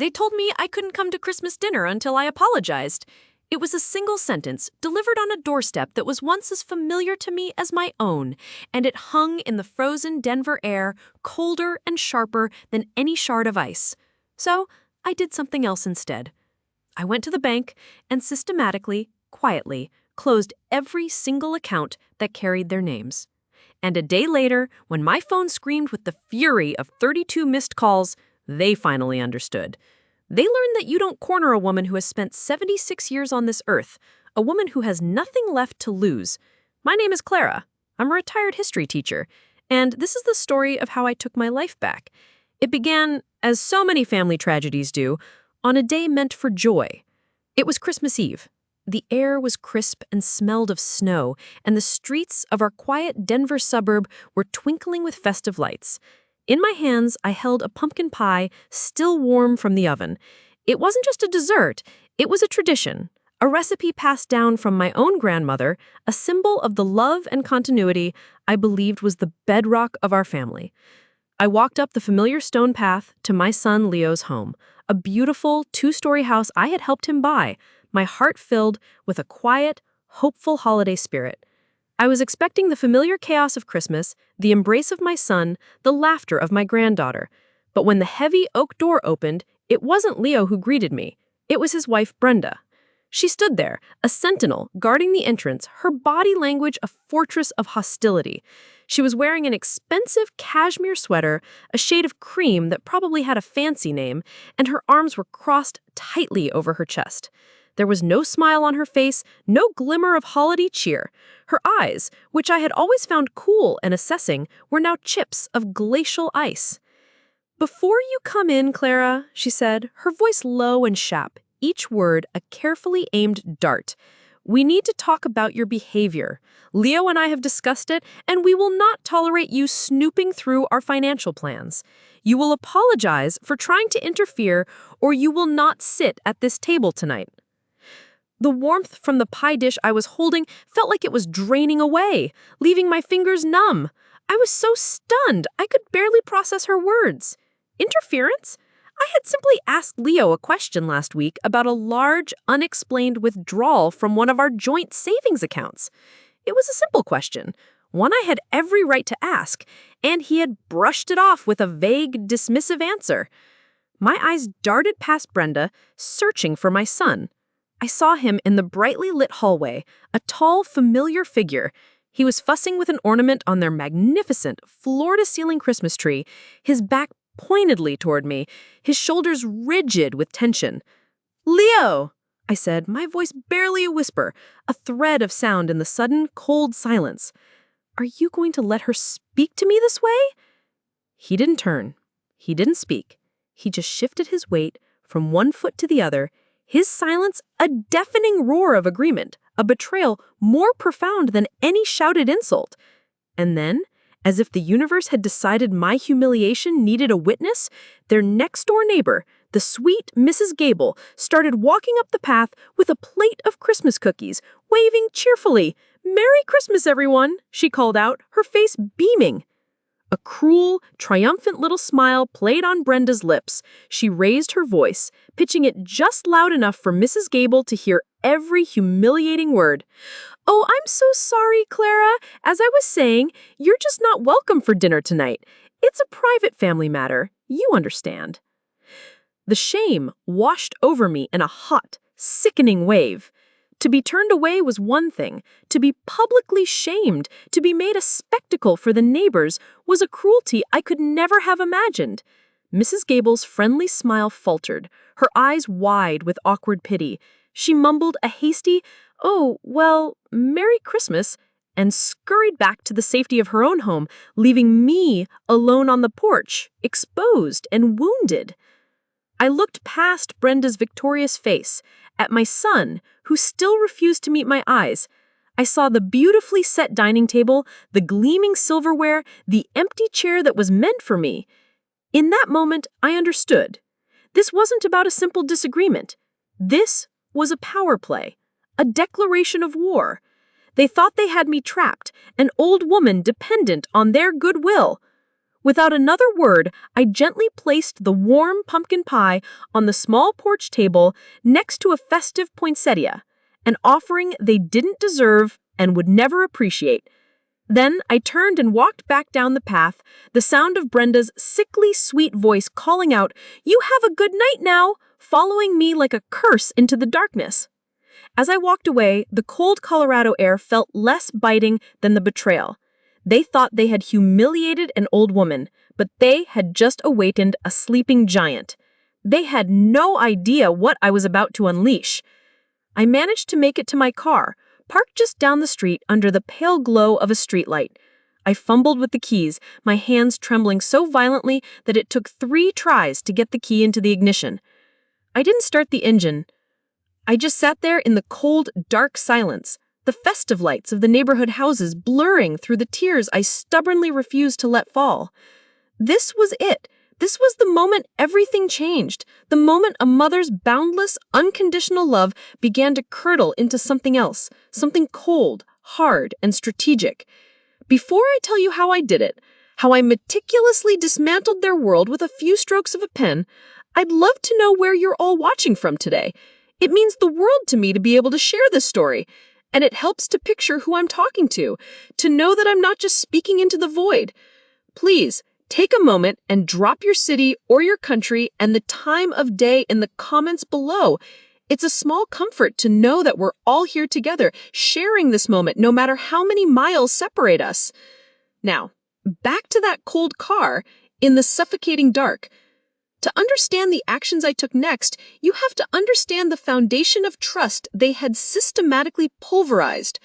They told me I couldn't come to Christmas dinner until I apologized. It was a single sentence delivered on a doorstep that was once as familiar to me as my own, and it hung in the frozen Denver air, colder and sharper than any shard of ice. So I did something else instead. I went to the bank and systematically, quietly, closed every single account that carried their names. And a day later, when my phone screamed with the fury of 32 missed calls, they finally understood. They learned that you don't corner a woman who has spent 76 years on this earth, a woman who has nothing left to lose. My name is Clara. I'm a retired history teacher, and this is the story of how I took my life back. It began, as so many family tragedies do, on a day meant for joy. It was Christmas Eve. The air was crisp and smelled of snow, and the streets of our quiet Denver suburb were twinkling with festive lights. In my hands, I held a pumpkin pie, still warm from the oven. It wasn't just a dessert, it was a tradition, a recipe passed down from my own grandmother, a symbol of the love and continuity I believed was the bedrock of our family. I walked up the familiar stone path to my son Leo's home, a beautiful two-story house I had helped him buy, my heart filled with a quiet, hopeful holiday spirit. I was expecting the familiar chaos of Christmas, the embrace of my son, the laughter of my granddaughter. But when the heavy oak door opened, it wasn't Leo who greeted me. It was his wife, Brenda. She stood there, a sentinel guarding the entrance, her body language a fortress of hostility. She was wearing an expensive cashmere sweater, a shade of cream that probably had a fancy name, and her arms were crossed tightly over her chest. There was no smile on her face, no glimmer of holiday cheer. Her eyes, which I had always found cool and assessing, were now chips of glacial ice. "Before you come in, Clara," she said, her voice low and sharp, each word a carefully aimed dart. "We need to talk about your behavior. Leo and I have discussed it, and we will not tolerate you snooping through our financial plans. You will apologize for trying to interfere, or you will not sit at this table tonight." The warmth from the pie dish I was holding felt like it was draining away, leaving my fingers numb. I was so stunned, I could barely process her words. Interference? I had simply asked Leo a question last week about a large, unexplained withdrawal from one of our joint savings accounts. It was a simple question, one I had every right to ask, and he had brushed it off with a vague, dismissive answer. My eyes darted past Brenda, searching for my son. I saw him in the brightly lit hallway, a tall, familiar figure. He was fussing with an ornament on their magnificent, floor-to-ceiling Christmas tree, his back pointedly toward me, his shoulders rigid with tension. "Leo!" I said, my voice barely a whisper, a thread of sound in the sudden, cold silence. "Are you going to let her speak to me this way?" He didn't turn. He didn't speak. He just shifted his weight from one foot to the other, his silence a deafening roar of agreement, a betrayal more profound than any shouted insult. And then, as if the universe had decided my humiliation needed a witness, their next-door neighbor, the sweet Mrs. Gable, started walking up the path with a plate of Christmas cookies, waving cheerfully. "Merry Christmas, everyone," she called out, her face beaming. A cruel, triumphant little smile played on Brenda's lips. She raised her voice, pitching it just loud enough for Mrs. Gable to hear every humiliating word. "Oh, I'm so sorry, Clara. As I was saying, you're just not welcome for dinner tonight. It's a private family matter. You understand." The shame washed over me in a hot, sickening wave. To be turned away was one thing. To be publicly shamed, to be made a spectacle for the neighbors, was a cruelty I could never have imagined. Mrs. Gable's friendly smile faltered, her eyes wide with awkward pity. She mumbled a hasty, "Oh, well, Merry Christmas," and scurried back to the safety of her own home, leaving me alone on the porch, exposed and wounded. I looked past Brenda's victorious face, at my son, who still refused to meet my eyes. I saw the beautifully set dining table, the gleaming silverware, the empty chair that was meant for me. In that moment, I understood. This wasn't about a simple disagreement. This was a power play, a declaration of war. They thought they had me trapped, an old woman dependent on their goodwill. Without another word, I gently placed the warm pumpkin pie on the small porch table next to a festive poinsettia, an offering they didn't deserve and would never appreciate. Then I turned and walked back down the path, the sound of Brenda's sickly sweet voice calling out, "You have a good night now," following me like a curse into the darkness. As I walked away, the cold Colorado air felt less biting than the betrayal. They thought they had humiliated an old woman, but they had just awakened a sleeping giant. They had no idea what I was about to unleash. I managed to make it to my car, parked just down the street under the pale glow of a streetlight. I fumbled with the keys, my hands trembling so violently that it took 3 tries to get the key into the ignition. I didn't start the engine. I just sat there in the cold, dark silence, the festive lights of the neighborhood houses blurring through the tears I stubbornly refused to let fall. This was it. This was the moment everything changed, the moment a mother's boundless, unconditional love began to curdle into something else, something cold, hard, and strategic. Before I tell you how I did it, how I meticulously dismantled their world with a few strokes of a pen, I'd love to know where you're all watching from today. It means the world to me to be able to share this story, and it helps to picture who I'm talking to know that I'm not just speaking into the void. Please, take a moment and drop your city or your country and the time of day in the comments below. It's a small comfort to know that we're all here together, sharing this moment no matter how many miles separate us. Now, back to that cold car in the suffocating dark. To understand the actions I took next, you have to understand the foundation of trust they had systematically pulverized.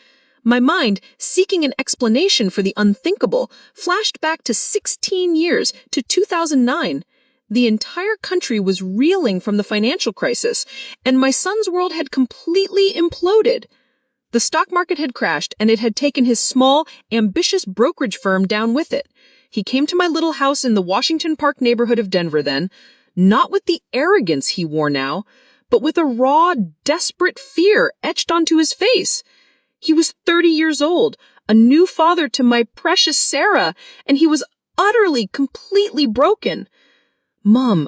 My mind, seeking an explanation for the unthinkable, flashed back to 16 years, to 2009. The entire country was reeling from the financial crisis, and my son's world had completely imploded. The stock market had crashed, and it had taken his small, ambitious brokerage firm down with it. He came to my little house in the Washington Park neighborhood of Denver then, not with the arrogance he wore now, but with a raw, desperate fear etched onto his face. He was 30 years old, a new father to my precious Sarah, and he was utterly, completely broken. "Mom,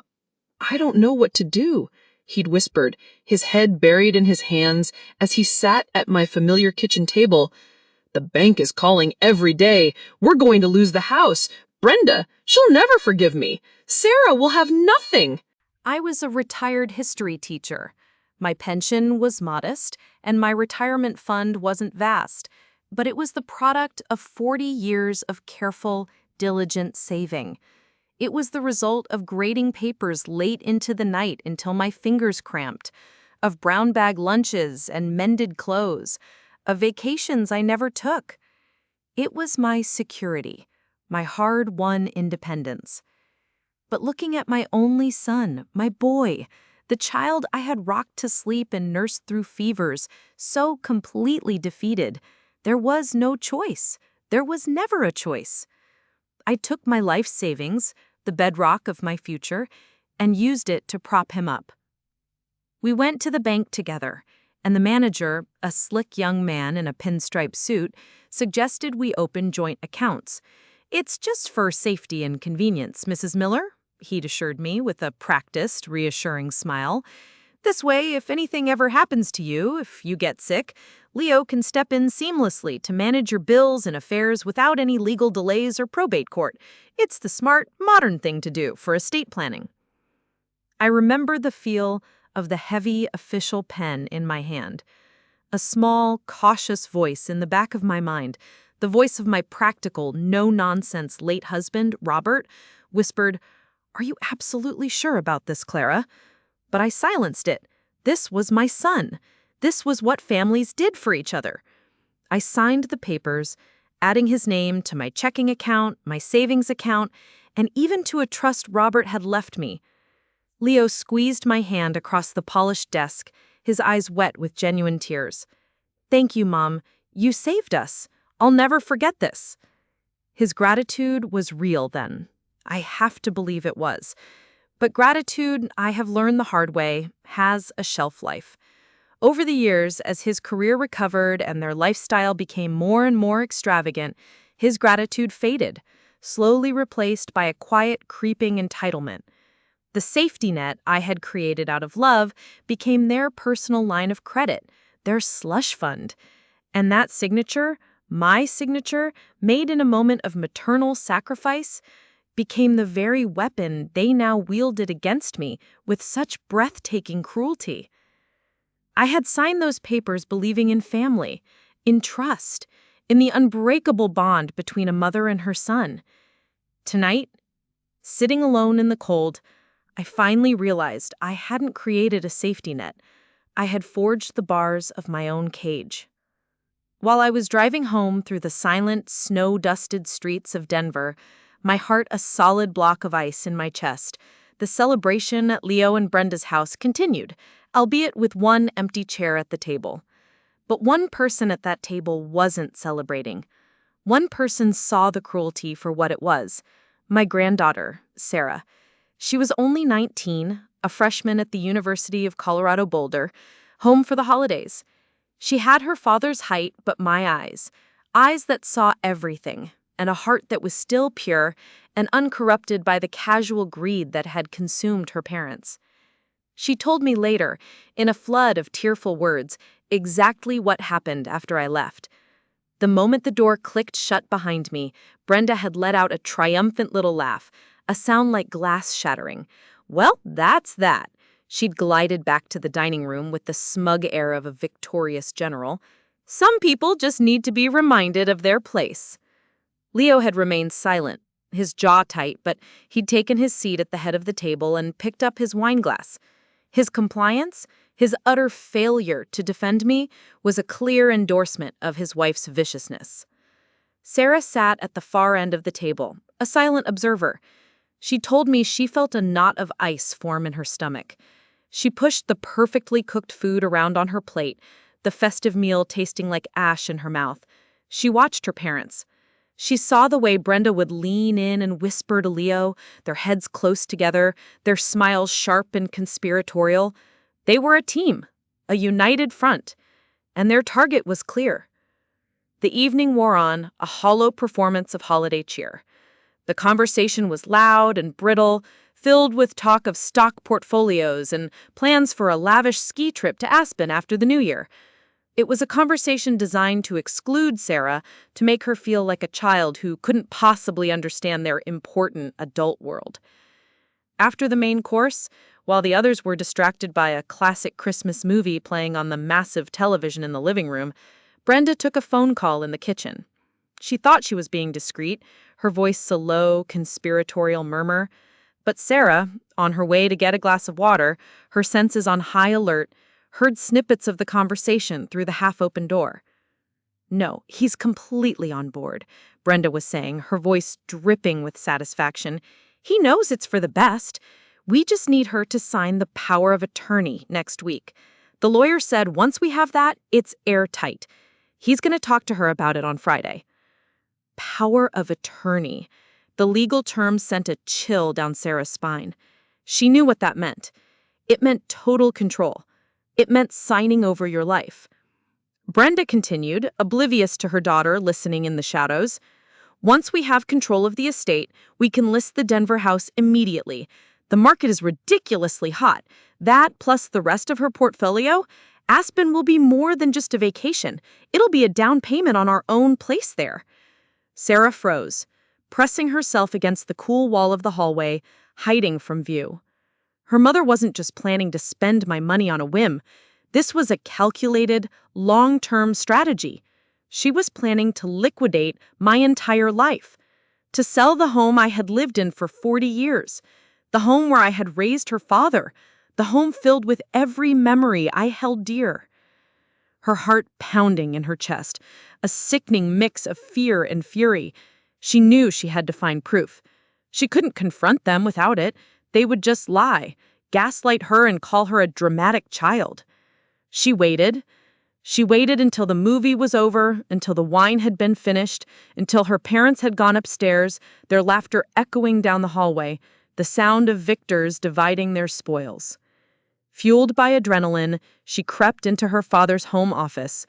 I don't know what to do," he'd whispered, his head buried in his hands as he sat at my familiar kitchen table. "The bank is calling every day. We're going to lose the house. Brenda, she'll never forgive me. Sarah will have nothing." I was a retired history teacher. My pension was modest, and my retirement fund wasn't vast, but it was the product of 40 years of careful, diligent saving. It was the result of grading papers late into the night until my fingers cramped, of brown bag lunches and mended clothes, of vacations I never took. It was my security, my hard-won independence. But looking at my only son, my boy, the child I had rocked to sleep and nursed through fevers, so completely defeated, there was no choice. There was never a choice. I took my life savings, the bedrock of my future, and used it to prop him up. We went to the bank together, and the manager, a slick young man in a pinstripe suit, suggested we open joint accounts. "It's just for safety and convenience, Mrs. Miller," he'd assured me with a practiced, reassuring smile. "This way, if anything ever happens to you, if you get sick, Leo can step in seamlessly to manage your bills and affairs without any legal delays or probate court. It's the smart, modern thing to do for estate planning." I remember the feel of the heavy official pen in my hand. A small, cautious voice in the back of my mind, the voice of my practical, no-nonsense late husband, Robert, whispered, "Are you absolutely sure about this, Clara?" But I silenced it. This was my son. This was what families did for each other. I signed the papers, adding his name to my checking account, my savings account, and even to a trust Robert had left me. Leo squeezed my hand across the polished desk, his eyes wet with genuine tears. "Thank you, Mom. You saved us. I'll never forget this." His gratitude was real then. I have to believe it was. But gratitude, I have learned the hard way, has a shelf life. Over the years, as his career recovered and their lifestyle became more and more extravagant, his gratitude faded. slowly replaced by a quiet, creeping entitlement. The safety net I had created out of love became their personal line of credit, their slush fund. And that signature, my signature, made in a moment of maternal sacrifice, became the very weapon they now wielded against me with such breathtaking cruelty. I had signed those papers believing in family, in trust, in the unbreakable bond between a mother and her son. Tonight, sitting alone in the cold, I finally realized I hadn't created a safety net. I had forged the bars of my own cage. While I was driving home through the silent, snow-dusted streets of Denver, my heart a solid block of ice in my chest, the celebration at Leo and Brenda's house continued, albeit with one empty chair at the table. But one person at that table wasn't celebrating. One person saw the cruelty for what it was. My granddaughter, Sarah. She was only 19, a freshman at the University of Colorado Boulder, home for the holidays. She had her father's height but my eyes that saw everything, and a heart that was still pure and uncorrupted by the casual greed that had consumed her parents. She told me later, in a flood of tearful words, exactly what happened after I left. The moment the door clicked shut behind me, Brenda had let out a triumphant little laugh, a sound like glass shattering. Well, that's that. She'd glided back to the dining room with the smug air of a victorious general. Some people just need to be reminded of their place. Leo had remained silent, his jaw tight, but he'd taken his seat at the head of the table and picked up his wine glass. His compliance, his utter failure to defend me, was a clear endorsement of his wife's viciousness. Sarah sat at the far end of the table, a silent observer. She told me she felt a knot of ice form in her stomach. She pushed the perfectly cooked food around on her plate, the festive meal tasting like ash in her mouth. She watched her parents. She saw the way Brenda would lean in and whisper to Leo, their heads close together, their smiles sharp and conspiratorial. They were a team, a united front, and their target was clear. The evening wore on, a hollow performance of holiday cheer. The conversation was loud and brittle, filled with talk of stock portfolios and plans for a lavish ski trip to Aspen after the New Year. It was a conversation designed to exclude Sarah, to make her feel like a child who couldn't possibly understand their important adult world. After the main course, while the others were distracted by a classic Christmas movie playing on the massive television in the living room, Brenda took a phone call in the kitchen. She thought she was being discreet, her voice a low, conspiratorial murmur. But Sarah, on her way to get a glass of water, her senses on high alert, heard snippets of the conversation through the half-open door. "No, he's completely on board," Brenda was saying, her voice dripping with satisfaction. "He knows it's for the best. We just need her to sign the power of attorney next week. The lawyer said once we have that, it's airtight. He's going to talk to her about it on Friday." Power of attorney. The legal term sent a chill down Sarah's spine. She knew what that meant. It meant total control. It meant signing over your life. Brenda continued, oblivious to her daughter listening in the shadows. "Once we have control of the estate, we can list the Denver house immediately. The market is ridiculously hot. That, plus the rest of her portfolio, Aspen will be more than just a vacation. It'll be a down payment on our own place there." Sarah froze, pressing herself against the cool wall of the hallway, hiding from view. Her mother wasn't just planning to spend my money on a whim. This was a calculated, long-term strategy. She was planning to liquidate my entire life, to sell the home I had lived in for 40 years, the home where I had raised her father, the home filled with every memory I held dear. Her heart pounding in her chest, a sickening mix of fear and fury. She knew she had to find proof. She couldn't confront them without it. They would just lie, gaslight her and call her a dramatic child. She waited. She waited until the movie was over, until the wine had been finished, until her parents had gone upstairs, their laughter echoing down the hallway, the sound of victors dividing their spoils. Fueled by adrenaline, she crept into her father's home office.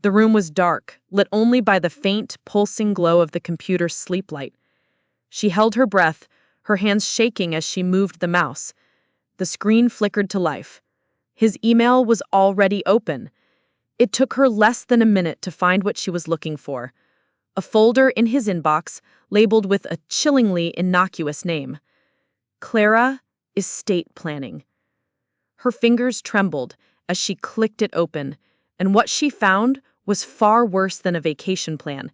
The room was dark, lit only by the faint, pulsing glow of the computer's sleep light. She held her breath, her hands shaking as she moved the mouse. The screen flickered to life. His email was already open. It took her less than a minute to find what she was looking for. A folder in his inbox, labeled with a chillingly innocuous name. Clara Estate Planning. Her fingers trembled as she clicked it open, and what she found was far worse than a vacation plan.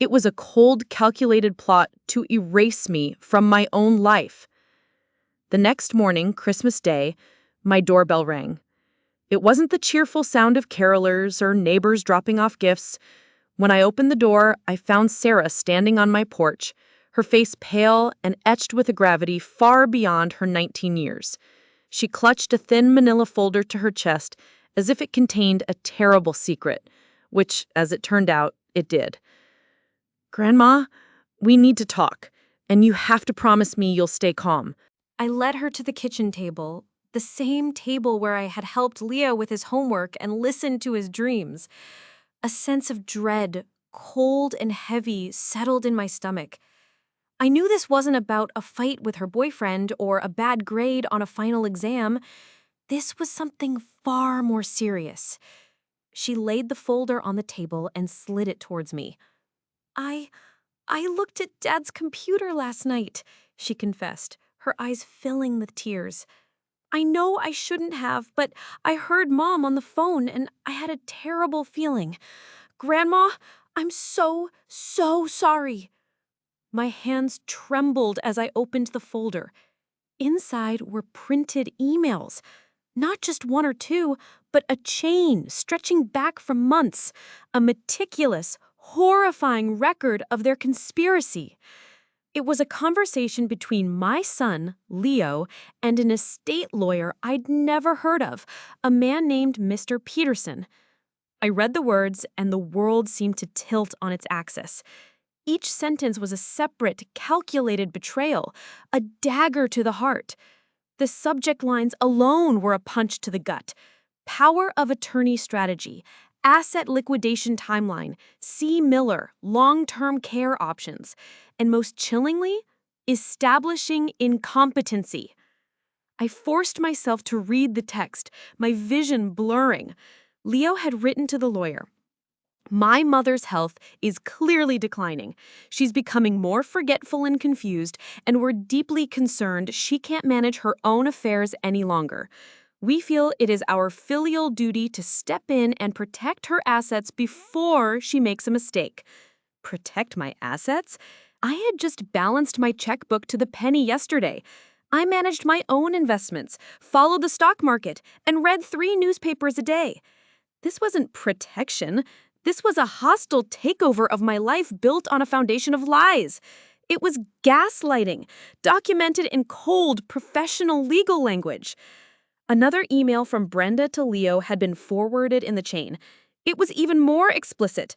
It was a cold, calculated plot to erase me from my own life. The next morning, Christmas Day, my doorbell rang. It wasn't the cheerful sound of carolers or neighbors dropping off gifts. When I opened the door, I found Sarah standing on my porch, her face pale and etched with a gravity far beyond her 19 years. She clutched a thin manila folder to her chest as if it contained a terrible secret, which, as it turned out, it did. "Grandma, we need to talk, and you have to promise me you'll stay calm." I led her to the kitchen table, the same table where I had helped Leo with his homework and listened to his dreams. A sense of dread, cold and heavy, settled in my stomach. I knew this wasn't about a fight with her boyfriend or a bad grade on a final exam. This was something far more serious. She laid the folder on the table and slid it towards me. I looked at Dad's computer last night," she confessed, her eyes filling with tears. "I know I shouldn't have, but I heard Mom on the phone and I had a terrible feeling. Grandma, I'm so sorry." My hands trembled as I opened the folder. Inside were printed emails. Not just one or two, but a chain stretching back for months. A meticulous, horrifying record of their conspiracy. It was a conversation between my son, Leo, and an estate lawyer I'd never heard of, a man named Mr. Peterson. I read the words, and the world seemed to tilt on its axis. Each sentence was a separate, calculated betrayal, a dagger to the heart. The subject lines alone were a punch to the gut. Power of attorney strategy, asset liquidation timeline, C. Miller, long-term care options, and most chillingly, establishing incompetency. I forced myself to read the text, my vision blurring. Leo had written to the lawyer, "My mother's health is clearly declining. She's becoming more forgetful and confused, and we're deeply concerned she can't manage her own affairs any longer. We feel it is our filial duty to step in and protect her assets before she makes a mistake." Protect my assets? I had just balanced my checkbook to the penny yesterday. I managed my own investments, followed the stock market, and read 3 newspapers a day. This wasn't protection. This was a hostile takeover of my life built on a foundation of lies. It was gaslighting, documented in cold, professional legal language. Another email from Brenda to Leo had been forwarded in the chain. It was even more explicit.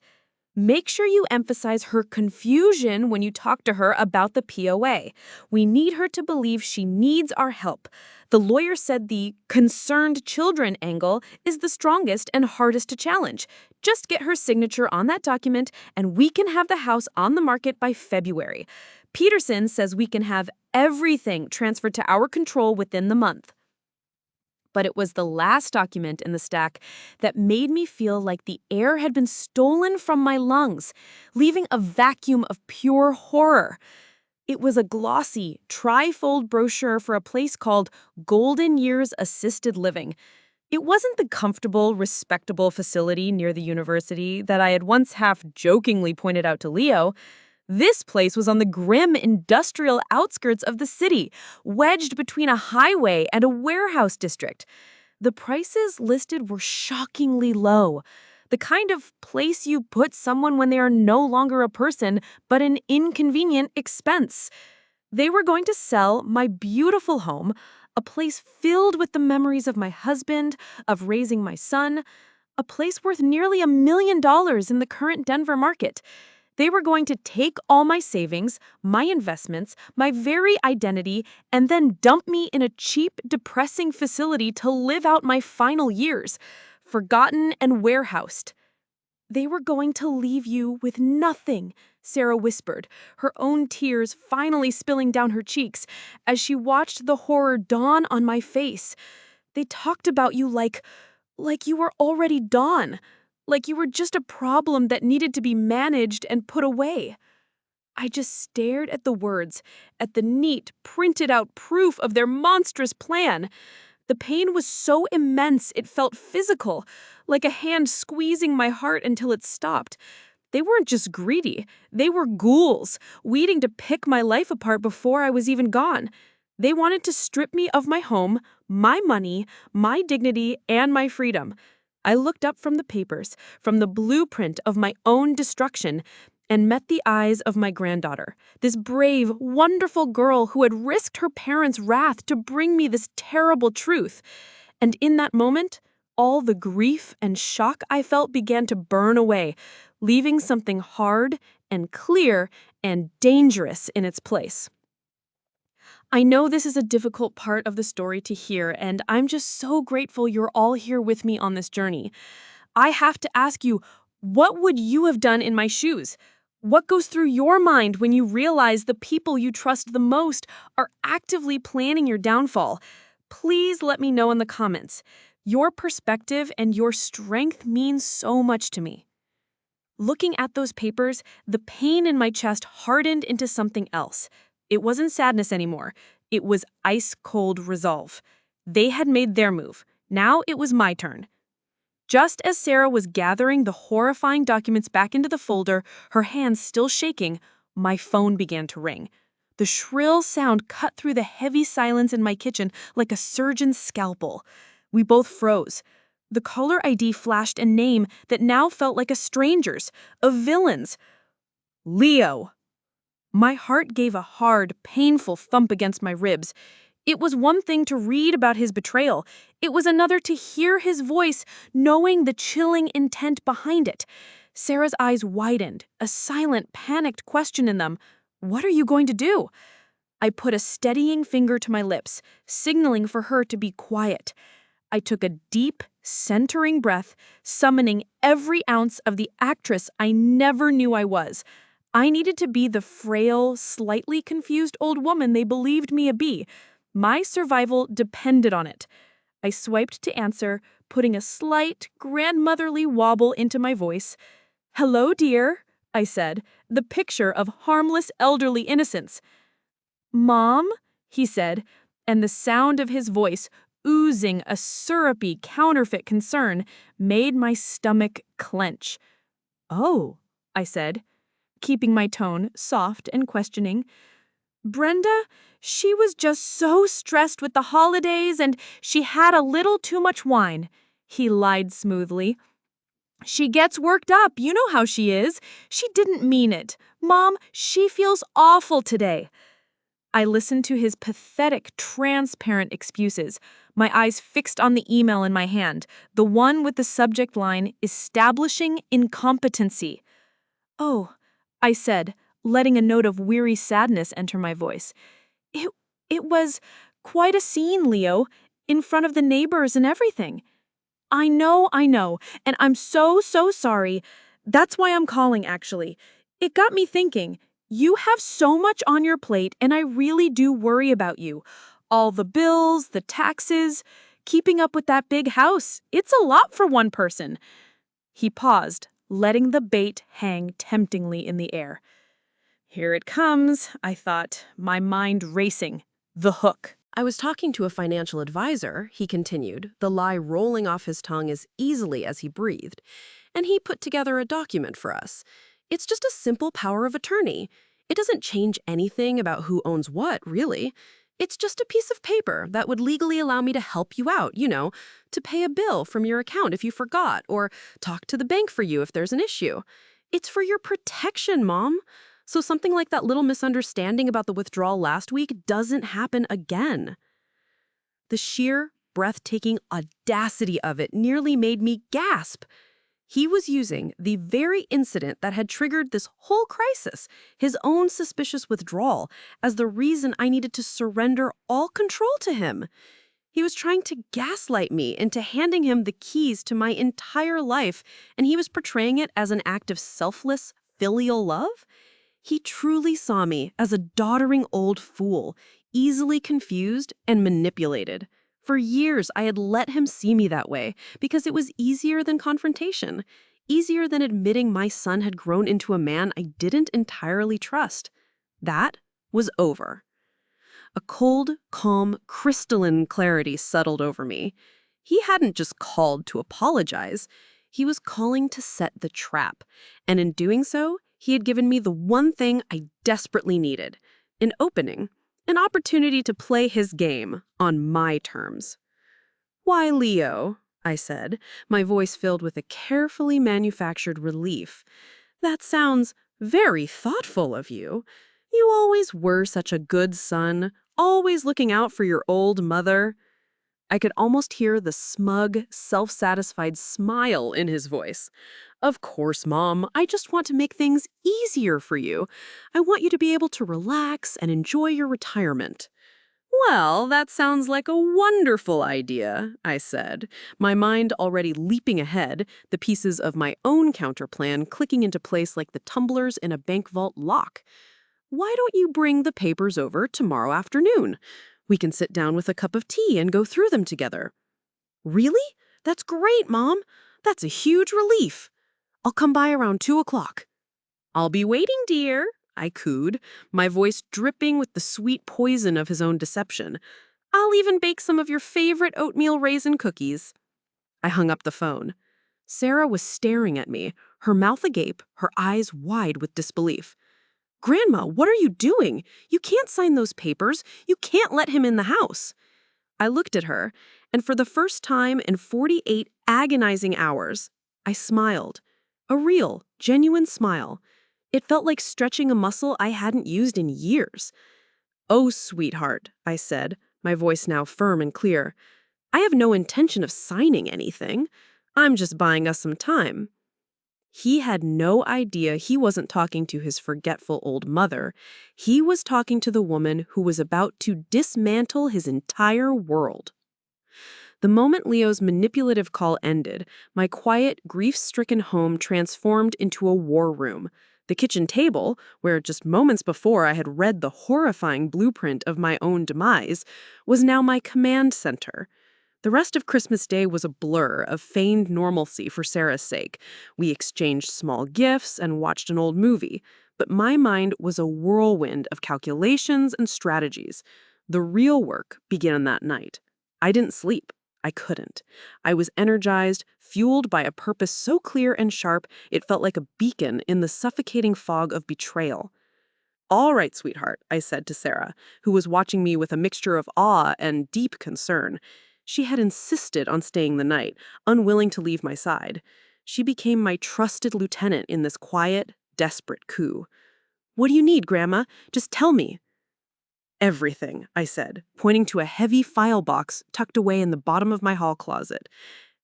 "Make sure you emphasize her confusion when you talk to her about the POA. We need her to believe she needs our help. The lawyer said the concerned children angle is the strongest and hardest to challenge. Just get her signature on that document and we can have the house on the market by February. Peterson says we can have everything transferred to our control within the month." But it was the last document in the stack that made me feel like the air had been stolen from my lungs, leaving a vacuum of pure horror. It was a glossy, tri-fold brochure for a place called Golden Years Assisted Living. It wasn't the comfortable, respectable facility near the university that I had once half-jokingly pointed out to Leo. This place was on the grim industrial outskirts of the city, wedged between a highway and a warehouse district. The prices listed were shockingly low, the kind of place you put someone when they are no longer a person, but an inconvenient expense. They were going to sell my beautiful home, a place filled with the memories of my husband, of raising my son, a place worth nearly $1 million in the current Denver market. They were going to take all my savings, my investments, my very identity, and then dump me in a cheap, depressing facility to live out my final years, forgotten and warehoused. They were going to leave you with nothing, Sarah whispered, her own tears finally spilling down her cheeks as she watched the horror dawn on my face. They talked about you like you were already done, like you were just a problem that needed to be managed and put away. I just stared at the words, at the neat, printed-out proof of their monstrous plan. The pain was so immense it felt physical, like a hand squeezing my heart until it stopped. They weren't just greedy, they were ghouls, waiting to pick my life apart before I was even gone. They wanted to strip me of my home, my money, my dignity, and my freedom. I looked up from the papers, from the blueprint of my own destruction, and met the eyes of my granddaughter, this brave, wonderful girl who had risked her parents' wrath to bring me this terrible truth. And in that moment, all the grief and shock I felt began to burn away, leaving something hard and clear and dangerous in its place. I know this is a difficult part of the story to hear, and I'm just so grateful you're all here with me on this journey. I have to ask you, what would you have done in my shoes? What goes through your mind when you realize the people you trust the most are actively planning your downfall? Please let me know in the comments. Your perspective and your strength mean so much to me. Looking at those papers, the pain in my chest hardened into something else. It wasn't sadness anymore. It was ice-cold resolve. They had made their move. Now it was my turn. Just as Sarah was gathering the horrifying documents back into the folder, her hands still shaking, my phone began to ring. The shrill sound cut through the heavy silence in my kitchen like a surgeon's scalpel. We both froze. The caller ID flashed a name that now felt like a stranger's, a villain's. Leo. My heart gave a hard, painful thump against my ribs. It was one thing to read about his betrayal. It was another to hear his voice, knowing the chilling intent behind it. Sarah's eyes widened, a silent, panicked question in them. What are you going to do? I put a steadying finger to my lips, signaling for her to be quiet. I took a deep, centering breath, summoning every ounce of the actress I never knew I was. I needed to be the frail, slightly confused old woman they believed me to be. My survival depended on it. I swiped to answer, putting a slight, grandmotherly wobble into my voice. "Hello, dear," I said, the picture of harmless elderly innocence. "Mom?" he said, and the sound of his voice, oozing a syrupy, counterfeit concern, made my stomach clench. "Oh," I said, keeping my tone soft and questioning. "Brenda, she was just so stressed with the holidays and she had a little too much wine," he lied smoothly. "She gets worked up, you know how she is. She didn't mean it. Mom, she feels awful today." I listened to his pathetic, transparent excuses, my eyes fixed on the email in my hand, the one with the subject line, "Establishing Incompetency." "Oh," I said, letting a note of weary sadness enter my voice. It was quite a scene, Leo, in front of the neighbors and everything." I know, and I'm so sorry. That's why I'm calling, actually. It got me thinking. You have so much on your plate, and I really do worry about you. All the bills, the taxes, keeping up with that big house. It's a lot for one person." He paused, letting the bait hang temptingly in the air. Here it comes, I thought, my mind racing. The hook. "I was talking to a financial advisor," he continued, the lie rolling off his tongue as easily as he breathed, "and he put together a document for us. It's just a simple power of attorney. It doesn't change anything about who owns what, really. It's just a piece of paper that would legally allow me to help you out, to pay a bill from your account if you forgot, or talk to the bank for you if there's an issue. It's for your protection, Mom. So something like that little misunderstanding about the withdrawal last week doesn't happen again." The sheer, breathtaking audacity of it nearly made me gasp. He was using the very incident that had triggered this whole crisis, his own suspicious withdrawal, as the reason I needed to surrender all control to him. He was trying to gaslight me into handing him the keys to my entire life, and he was portraying it as an act of selfless, filial love? He truly saw me as a doddering old fool, easily confused and manipulated. For years, I had let him see me that way because it was easier than confrontation, easier than admitting my son had grown into a man I didn't entirely trust. That was over. A cold, calm, crystalline clarity settled over me. He hadn't just called to apologize. He was calling to set the trap. And in doing so, he had given me the one thing I desperately needed: an opening, an opportunity to play his game on my terms. "Why, Leo," I said, my voice filled with a carefully manufactured relief. "That sounds very thoughtful of you. You always were such a good son, always looking out for your old mother." I could almost hear the smug, self-satisfied smile in his voice. "Of course, Mom. I just want to make things easier for you. I want you to be able to relax and enjoy your retirement." "Well, that sounds like a wonderful idea," I said, my mind already leaping ahead, the pieces of my own counterplan clicking into place like the tumblers in a bank vault lock. "Why don't you bring the papers over tomorrow afternoon? We can sit down with a cup of tea and go through them together." "Really? That's great, Mom. That's a huge relief. I'll come by around 2 o'clock. "I'll be waiting, dear," I cooed, my voice dripping with the sweet poison of his own deception. "I'll even bake some of your favorite oatmeal raisin cookies." I hung up the phone. Sarah was staring at me, her mouth agape, her eyes wide with disbelief. "Grandma, what are you doing? You can't sign those papers. You can't let him in the house." I looked at her, and for the first time in 48 agonizing hours, I smiled. A real, genuine smile. It felt like stretching a muscle I hadn't used in years. "Oh, sweetheart," I said, my voice now firm and clear. "I have no intention of signing anything. I'm just buying us some time." He had no idea he wasn't talking to his forgetful old mother. He was talking to the woman who was about to dismantle his entire world. The moment Leo's manipulative call ended, my quiet, grief-stricken home transformed into a war room. The kitchen table, where just moments before I had read the horrifying blueprint of my own demise, was now my command center. The rest of Christmas Day was a blur of feigned normalcy for Sarah's sake. We exchanged small gifts and watched an old movie, but my mind was a whirlwind of calculations and strategies. The real work began that night. I didn't sleep. I couldn't. I was energized, fueled by a purpose so clear and sharp it felt like a beacon in the suffocating fog of betrayal. "All right, sweetheart," I said to Sarah, who was watching me with a mixture of awe and deep concern. She had insisted on staying the night, unwilling to leave my side. She became my trusted lieutenant in this quiet, desperate coup. "What do you need, Grandma? Just tell me." "Everything," I said, pointing to a heavy file box tucked away in the bottom of my hall closet.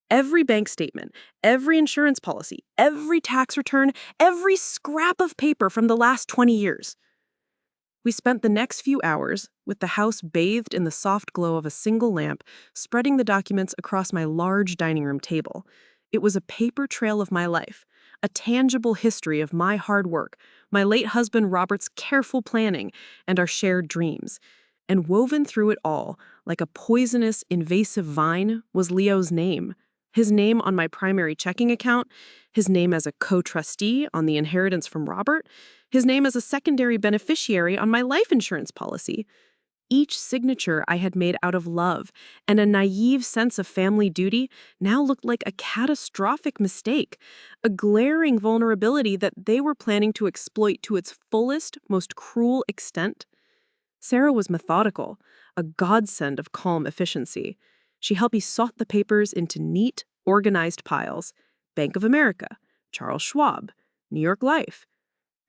"Every bank statement, every insurance policy, every tax return, every scrap of paper from the last 20 years. We spent the next few hours, with the house bathed in the soft glow of a single lamp, spreading the documents across my large dining room table. It was a paper trail of my life, a tangible history of my hard work, my late husband Robert's careful planning, and our shared dreams. And woven through it all, like a poisonous, invasive vine, was Leo's name. His name on my primary checking account, his name as a co-trustee on the inheritance from Robert, his name as a secondary beneficiary on my life insurance policy. Each signature I had made out of love and a naive sense of family duty now looked like a catastrophic mistake, a glaring vulnerability that they were planning to exploit to its fullest, most cruel extent. Sarah was methodical, a godsend of calm efficiency. She helped me sort the papers into neat, organized piles. Bank of America, Charles Schwab, New York Life.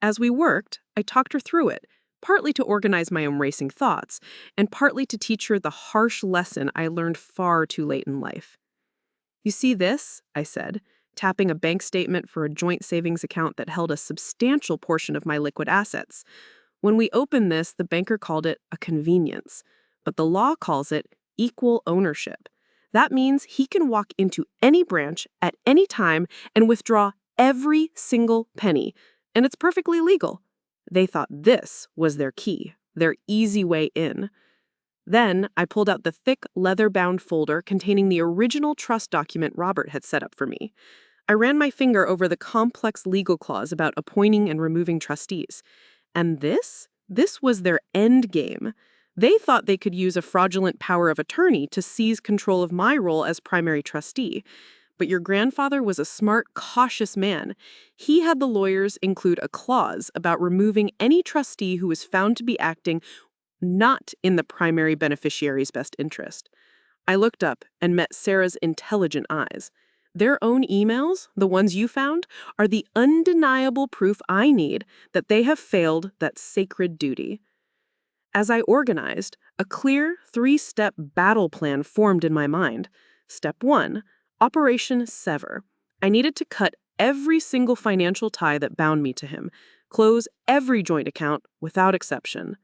As we worked, I talked her through it, partly to organize my own racing thoughts, and partly to teach her the harsh lesson I learned far too late in life. "You see this?" I said, tapping a bank statement for a joint savings account that held a substantial portion of my liquid assets. When we opened this, the banker called it a convenience, but the law calls it equal ownership. That means he can walk into any branch at any time and withdraw every single penny, and it's perfectly legal. They thought this was their key, their easy way in. Then I pulled out the thick, leather-bound folder containing the original trust document Robert had set up for me. I ran my finger over the complex legal clause about appointing and removing trustees. And this was their end game. They thought they could use a fraudulent power of attorney to seize control of my role as primary trustee. But your grandfather was a smart, cautious man. He had the lawyers include a clause about removing any trustee who was found to be acting not in the primary beneficiary's best interest. I looked up and met Sarah's intelligent eyes. Their own emails, the ones you found, are the undeniable proof I need that they have failed that sacred duty. As I organized, a clear, 3-step battle plan formed in my mind. Step 1, Operation Sever. I needed to cut every single financial tie that bound me to him, close every joint account without exception.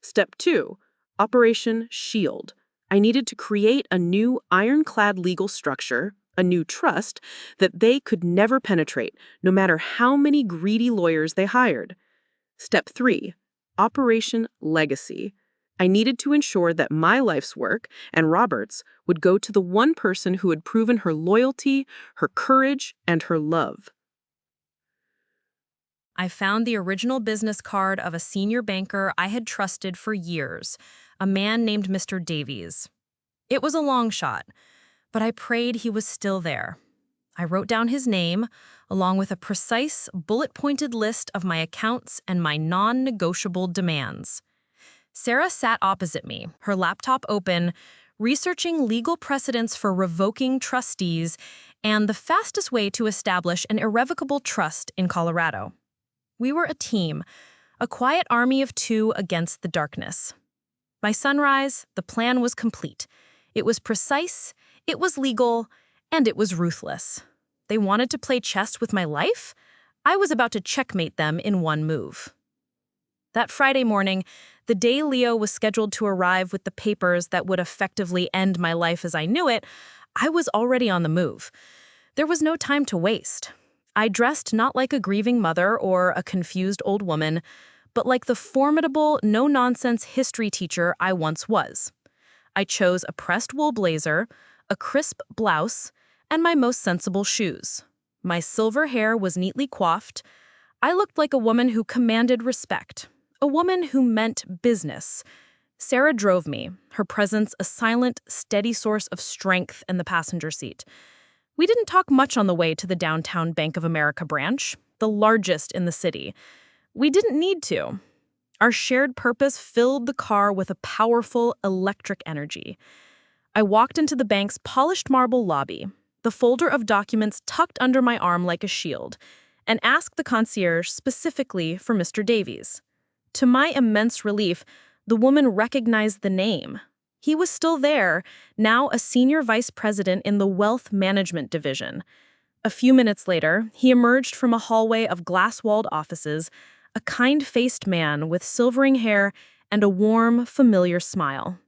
Step 2, Operation Shield. I needed to create a new ironclad legal structure, a new trust, that they could never penetrate, no matter how many greedy lawyers they hired. Step 3, Operation Legacy. I needed to ensure that my life's work, and Robert's, would go to the one person who had proven her loyalty, her courage, and her love. I found the original business card of a senior banker I had trusted for years, a man named Mr. Davies. It was a long shot, but I prayed he was still there. I wrote down his name, along with a precise, bullet-pointed list of my accounts and my non-negotiable demands. Sarah sat opposite me, her laptop open, researching legal precedents for revoking trustees and the fastest way to establish an irrevocable trust in Colorado. We were a team, a quiet army of 2 against the darkness. By sunrise, the plan was complete. It was precise, it was legal, and it was ruthless. They wanted to play chess with my life? I was about to checkmate them in one move. That Friday morning, the day Leo was scheduled to arrive with the papers that would effectively end my life as I knew it, I was already on the move. There was no time to waste. I dressed not like a grieving mother or a confused old woman, but like the formidable, no-nonsense history teacher I once was. I chose a pressed wool blazer, a crisp blouse, and my most sensible shoes. My silver hair was neatly coiffed. I looked like a woman who commanded respect, a woman who meant business. Sarah drove me, her presence a silent, steady source of strength in the passenger seat. We didn't talk much on the way to the downtown Bank of America branch, the largest in the city. We didn't need to. Our shared purpose filled the car with a powerful electric energy. I walked into the bank's polished marble lobby, the folder of documents tucked under my arm like a shield, and asked the concierge specifically for Mr. Davies. To my immense relief, the woman recognized the name. He was still there, now a senior vice president in the wealth management division. A few minutes later, he emerged from a hallway of glass-walled offices, a kind-faced man with silvering hair and a warm, familiar smile.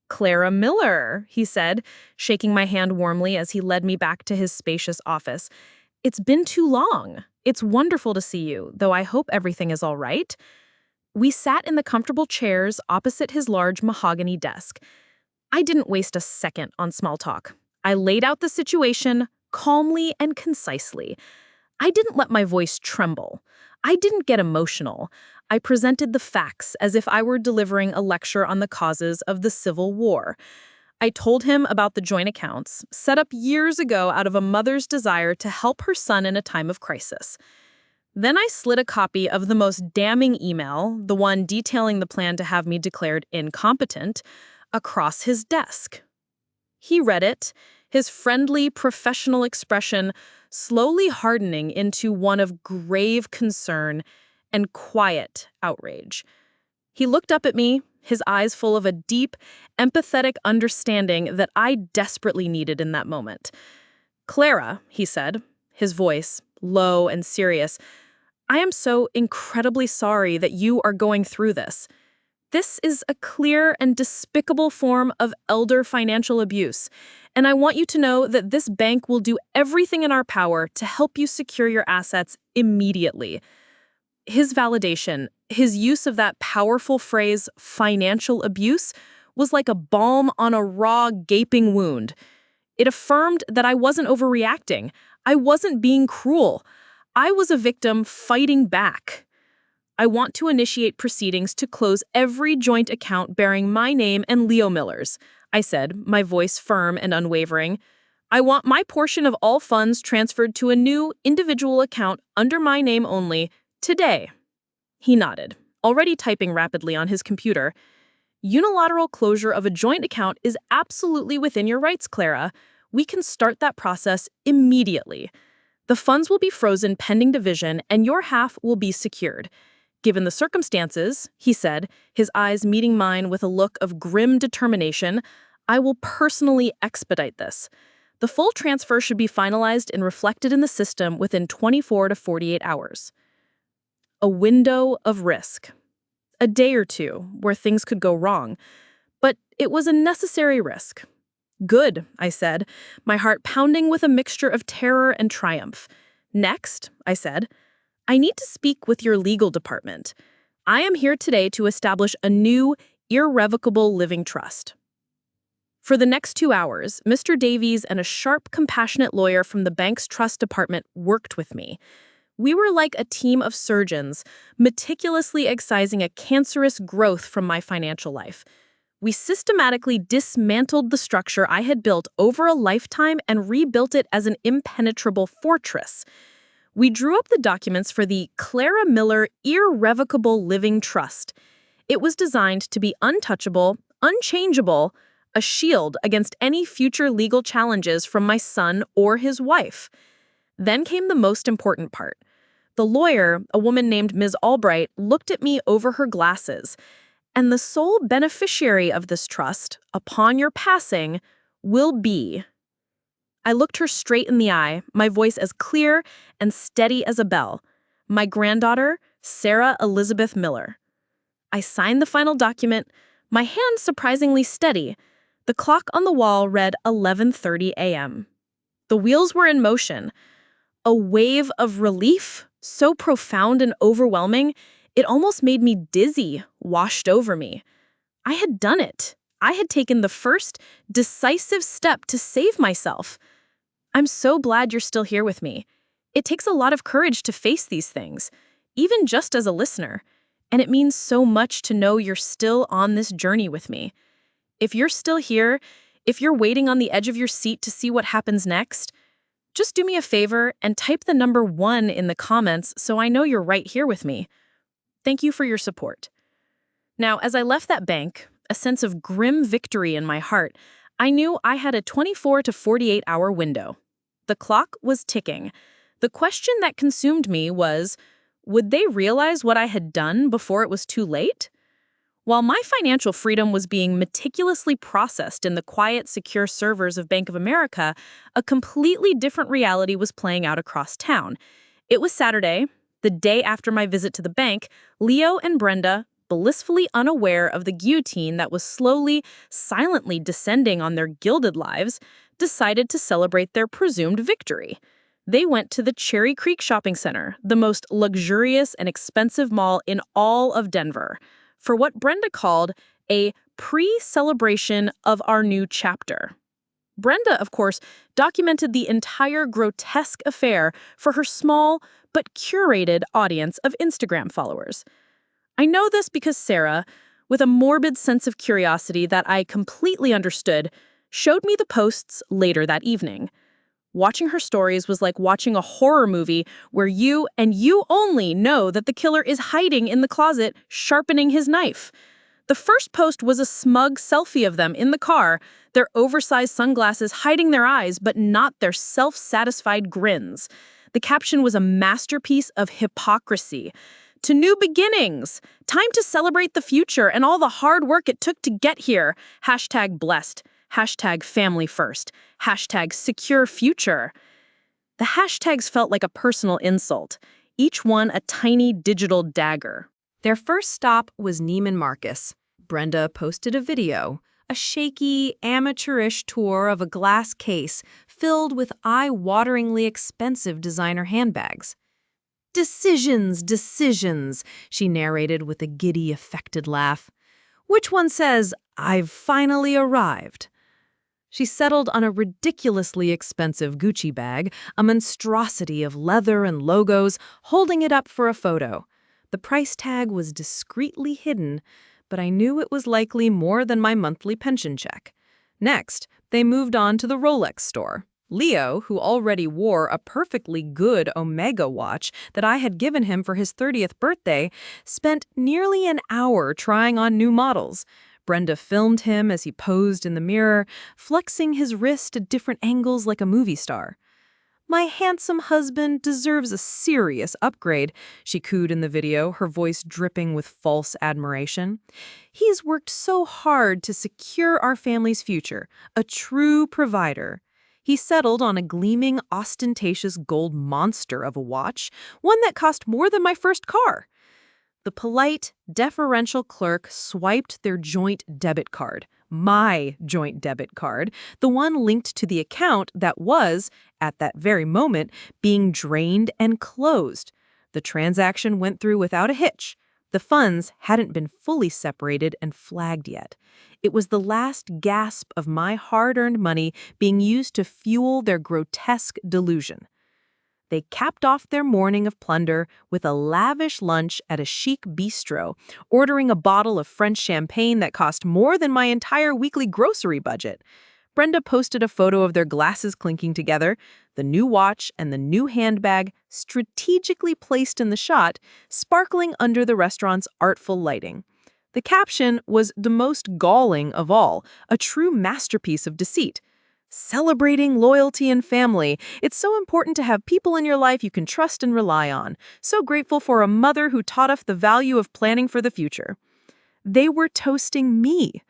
"Clara Miller," he said, shaking my hand warmly as he led me back to his spacious office. "It's been too long. It's wonderful to see you, though I hope everything is all right." We sat in the comfortable chairs opposite his large mahogany desk. I didn't waste a second on small talk. I laid out the situation calmly and concisely. I didn't let my voice tremble. I didn't get emotional. I presented the facts as if I were delivering a lecture on the causes of the Civil War. I told him about the joint accounts, set up years ago out of a mother's desire to help her son in a time of crisis. Then I slid a copy of the most damning email, the one detailing the plan to have me declared incompetent, across his desk. He read it, his friendly, professional expression slowly hardening into one of grave concern and quiet outrage. He looked up at me, his eyes full of a deep, empathetic understanding that I desperately needed in that moment. "Clara," he said, his voice low and serious, "I am so incredibly sorry that you are going through this. This is a clear and despicable form of elder financial abuse, and I want you to know that this bank will do everything in our power to help you secure your assets immediately. His validation, his use of that powerful phrase, financial abuse, was like a balm on a raw, gaping wound. It affirmed that I wasn't overreacting. I wasn't being cruel. I was a victim fighting back. I want to initiate proceedings to close every joint account bearing my name and Leo Miller's, I said, my voice firm and unwavering. I want my portion of all funds transferred to a new, individual account under my name only, today. He nodded, already typing rapidly on his computer. Unilateral closure of a joint account is absolutely within your rights, Clara. We can start that process immediately. The funds will be frozen pending division, and your half will be secured. Given the circumstances, he said, his eyes meeting mine with a look of grim determination, I will personally expedite this. The full transfer should be finalized and reflected in the system within 24 to 48 hours. A window of risk. A day or two where things could go wrong, but it was a necessary risk. Good, I said, my heart pounding with a mixture of terror and triumph. Next, I said, I need to speak with your legal department. I am here today to establish a new, irrevocable living trust. For the next 2 hours, Mr. Davies and a sharp, compassionate lawyer from the bank's trust department worked with me. We were like a team of surgeons, meticulously excising a cancerous growth from my financial life. We systematically dismantled the structure I had built over a lifetime and rebuilt it as an impenetrable fortress. We drew up the documents for the Clara Miller Irrevocable Living Trust. It was designed to be untouchable, unchangeable, a shield against any future legal challenges from my son or his wife. Then came the most important part. The lawyer, a woman named Ms. Albright, looked at me over her glasses. And the sole beneficiary of this trust, upon your passing, will be... I looked her straight in the eye, my voice as clear and steady as a bell. My granddaughter, Sarah Elizabeth Miller. I signed the final document, my hand surprisingly steady. The clock on the wall read 11:30 a.m. The wheels were in motion. A wave of relief, so profound and overwhelming, it almost made me dizzy, washed over me. I had done it. I had taken the first, decisive step to save myself. I'm so glad you're still here with me. It takes a lot of courage to face these things, even just as a listener. And it means so much to know you're still on this journey with me. If you're still here, if you're waiting on the edge of your seat to see what happens next, just do me a favor and type the number 1 in the comments so I know you're right here with me. Thank you for your support. Now, as I left that bank, a sense of grim victory in my heart, I knew I had a 24 to 48-hour window. The clock was ticking. The question that consumed me was, would they realize what I had done before it was too late? While my financial freedom was being meticulously processed in the quiet, secure servers of Bank of America, a completely different reality was playing out across town. It was Saturday, the day after my visit to the bank. Leo and Brenda, blissfully unaware of the guillotine that was slowly, silently descending on their gilded lives, decided to celebrate their presumed victory. They went to the Cherry Creek Shopping Center, the most luxurious and expensive mall in all of Denver, for what Brenda called a pre-celebration of our new chapter. Brenda, of course, documented the entire grotesque affair for her small but curated audience of Instagram followers. I know this because Sarah, with a morbid sense of curiosity that I completely understood, showed me the posts later that evening. Watching her stories was like watching a horror movie where you and you only know that the killer is hiding in the closet, sharpening his knife. The first post was a smug selfie of them in the car, their oversized sunglasses hiding their eyes but not their self-satisfied grins. The caption was a masterpiece of hypocrisy. To new beginnings. Time to celebrate the future and all the hard work it took to get here. #blessed. #family first. #secure future. The hashtags felt like a personal insult, each one a tiny digital dagger. Their first stop was Neiman Marcus. Brenda posted a video, a shaky, amateurish tour of a glass case filled with eye-wateringly expensive designer handbags. Decisions, decisions, she narrated with a giddy, affected laugh. Which one says, I've finally arrived? She settled on a ridiculously expensive Gucci bag, a monstrosity of leather and logos, holding it up for a photo. The price tag was discreetly hidden, but I knew it was likely more than my monthly pension check. Next, they moved on to the Rolex store. Leo, who already wore a perfectly good Omega watch that I had given him for his 30th birthday, spent nearly an hour trying on new models. Brenda filmed him as he posed in the mirror, flexing his wrist at different angles like a movie star. My handsome husband deserves a serious upgrade, she cooed in the video, her voice dripping with false admiration. He's worked so hard to secure our family's future, a true provider. He settled on a gleaming, ostentatious gold monster of a watch, one that cost more than my first car. The polite, deferential clerk swiped their joint debit card, my joint debit card, the one linked to the account that was, at that very moment, being drained and closed. The transaction went through without a hitch. The funds hadn't been fully separated and flagged yet. It was the last gasp of my hard-earned money being used to fuel their grotesque delusion. They capped off their morning of plunder with a lavish lunch at a chic bistro, ordering a bottle of French champagne that cost more than my entire weekly grocery budget. Brenda posted a photo of their glasses clinking together, the new watch and the new handbag strategically placed in the shot, sparkling under the restaurant's artful lighting. The caption was the most galling of all, a true masterpiece of deceit. Celebrating loyalty and family. It's so important to have people in your life you can trust and rely on. So grateful for a mother who taught us the value of planning for the future. They were toasting me.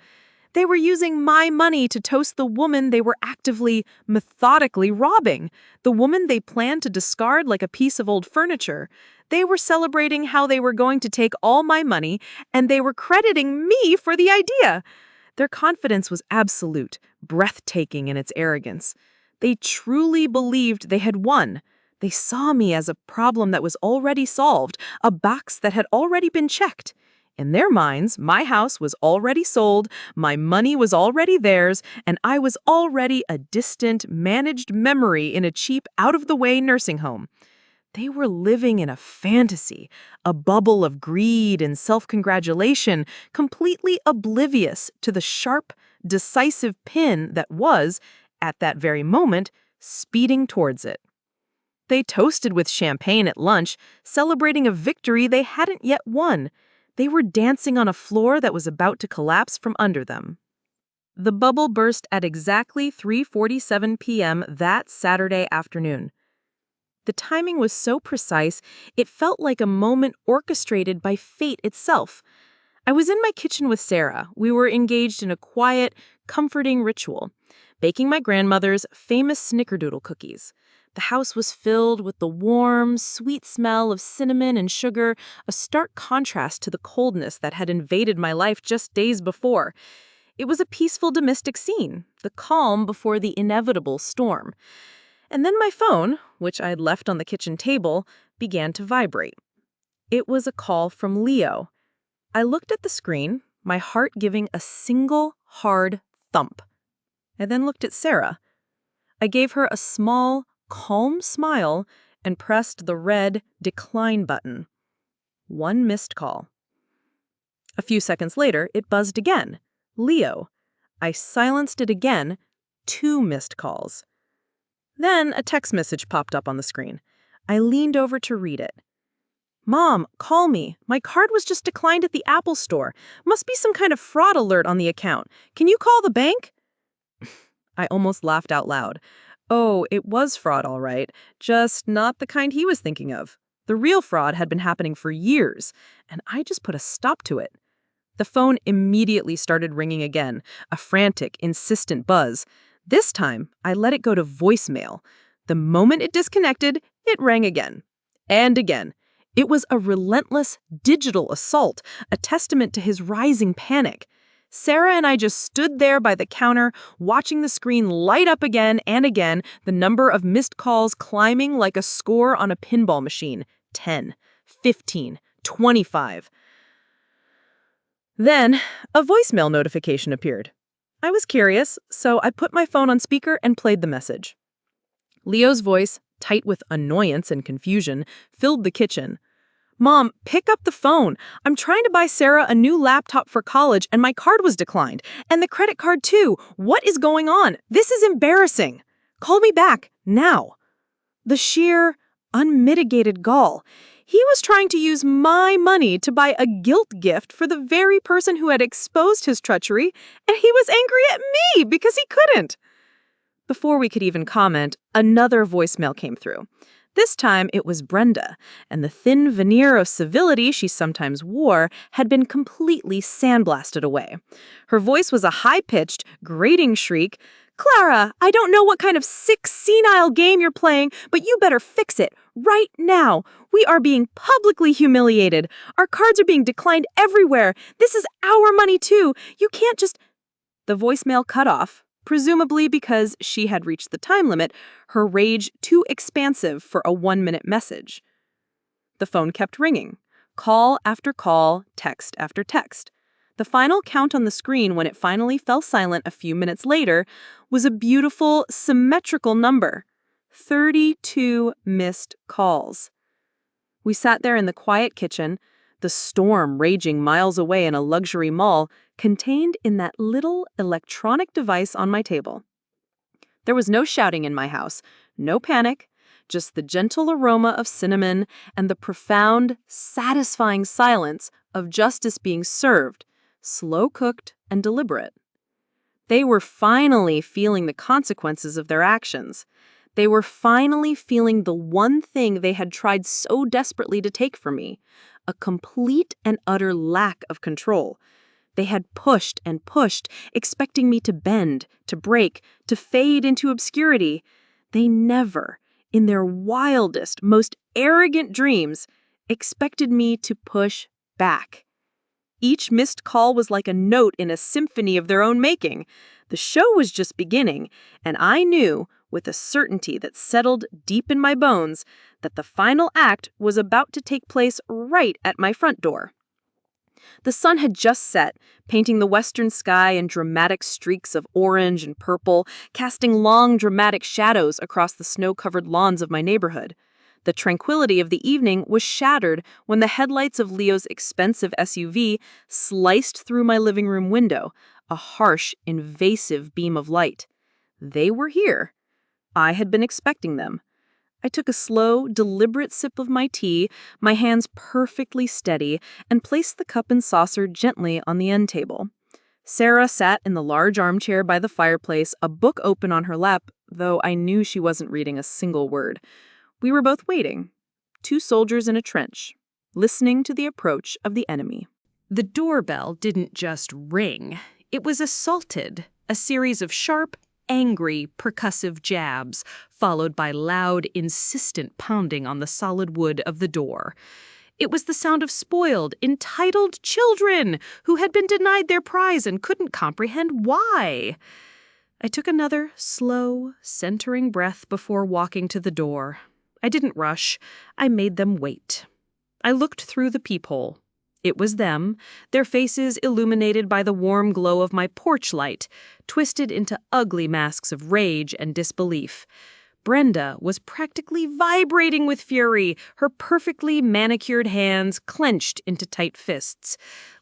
They were using my money to toast the woman they were actively, methodically robbing, the woman they planned to discard like a piece of old furniture. They were celebrating how they were going to take all my money, and they were crediting me for the idea. Their confidence was absolute, breathtaking in its arrogance. They truly believed they had won. They saw me as a problem that was already solved, a box that had already been checked. In their minds, my house was already sold, my money was already theirs, and I was already a distant, managed memory in a cheap, out-of-the-way nursing home. They were living in a fantasy, a bubble of greed and self-congratulation, completely oblivious to the sharp, decisive pin that was, at that very moment, speeding towards it. They toasted with champagne at lunch, celebrating a victory they hadn't yet won. They were dancing on a floor that was about to collapse from under them. The bubble burst at exactly 3:47 p.m. that Saturday afternoon. The timing was so precise, it felt like a moment orchestrated by fate itself. I was in my kitchen with Sarah. We were engaged in a quiet, comforting ritual, baking my grandmother's famous snickerdoodle cookies. The house was filled with the warm, sweet smell of cinnamon and sugar, a stark contrast to the coldness that had invaded my life just days before. It was a peaceful domestic scene, the calm before the inevitable storm. And then my phone, which I had left on the kitchen table, began to vibrate. It was a call from Leo. I looked at the screen, my heart giving a single, hard thump. I then looked at Sarah. I gave her a small, calm smile and pressed the red decline button. 1 missed call. A few seconds later, it buzzed again. Leo. I silenced it again. 2 missed calls. Then a text message popped up on the screen. I leaned over to read it. Mom, call me. My card was just declined at the Apple Store. Must be some kind of fraud alert on the account. Can you call the bank? I almost laughed out loud. Oh, it was fraud, all right. Just not the kind he was thinking of. The real fraud had been happening for years, and I just put a stop to it. The phone immediately started ringing again, a frantic, insistent buzz. This time, I let it go to voicemail. The moment it disconnected, it rang again. And again. It was a relentless digital assault, a testament to his rising panic. Sarah and I just stood there by the counter, watching the screen light up again and again, the number of missed calls climbing like a score on a pinball machine. 10, 15, 25. Then, a voicemail notification appeared. I was curious, so I put my phone on speaker and played the message. Leo's voice, tight with annoyance and confusion, filled the kitchen. "Mom, pick up the phone. I'm trying to buy Sarah a new laptop for college and my card was declined. And the credit card too. What is going on? This is embarrassing. Call me back, now." The sheer, unmitigated gall. He was trying to use my money to buy a guilt gift for the very person who had exposed his treachery, and he was angry at me because he couldn't. Before we could even comment, another voicemail came through. This time, it was Brenda, and the thin veneer of civility she sometimes wore had been completely sandblasted away. Her voice was a high-pitched, grating shriek. "Clara, I don't know what kind of sick, senile game you're playing, but you better fix it right now. We are being publicly humiliated. Our cards are being declined everywhere. This is our money, too. You can't just—" The voicemail cut off. Presumably because she had reached the time limit, her rage too expansive for a 1-minute message. The phone kept ringing. Call after call, text after text. The final count on the screen when it finally fell silent a few minutes later was a beautiful, symmetrical number. 32 missed calls. We sat there in the quiet kitchen, the storm raging miles away in a luxury mall, contained in that little electronic device on my table. There was no shouting in my house, no panic, just the gentle aroma of cinnamon and the profound, satisfying silence of justice being served, slow-cooked and deliberate. They were finally feeling the consequences of their actions. They were finally feeling the one thing they had tried so desperately to take from me, a complete and utter lack of control. They had pushed and pushed, expecting me to bend, to break, to fade into obscurity. They never, in their wildest, most arrogant dreams, expected me to push back. Each missed call was like a note in a symphony of their own making. The show was just beginning, and I knew, with a certainty that settled deep in my bones, that the final act was about to take place right at my front door. The sun had just set, painting the western sky in dramatic streaks of orange and purple, casting long, dramatic shadows across the snow-covered lawns of my neighborhood. The tranquility of the evening was shattered when the headlights of Leo's expensive SUV sliced through my living room window, a harsh, invasive beam of light. They were here. I had been expecting them. I took a slow, deliberate sip of my tea, my hands perfectly steady, and placed the cup and saucer gently on the end table. Sarah sat in the large armchair by the fireplace, a book open on her lap, though I knew she wasn't reading a single word. We were both waiting, two soldiers in a trench, listening to the approach of the enemy. The doorbell didn't just ring. It was assaulted, a series of sharp, angry, percussive jabs, followed by loud, insistent pounding on the solid wood of the door. It was the sound of spoiled, entitled children who had been denied their prize and couldn't comprehend why. I took another slow, centering breath before walking to the door. I didn't rush. I made them wait. I looked through the peephole. It was them, their faces illuminated by the warm glow of my porch light, twisted into ugly masks of rage and disbelief. Brenda was practically vibrating with fury, her perfectly manicured hands clenched into tight fists.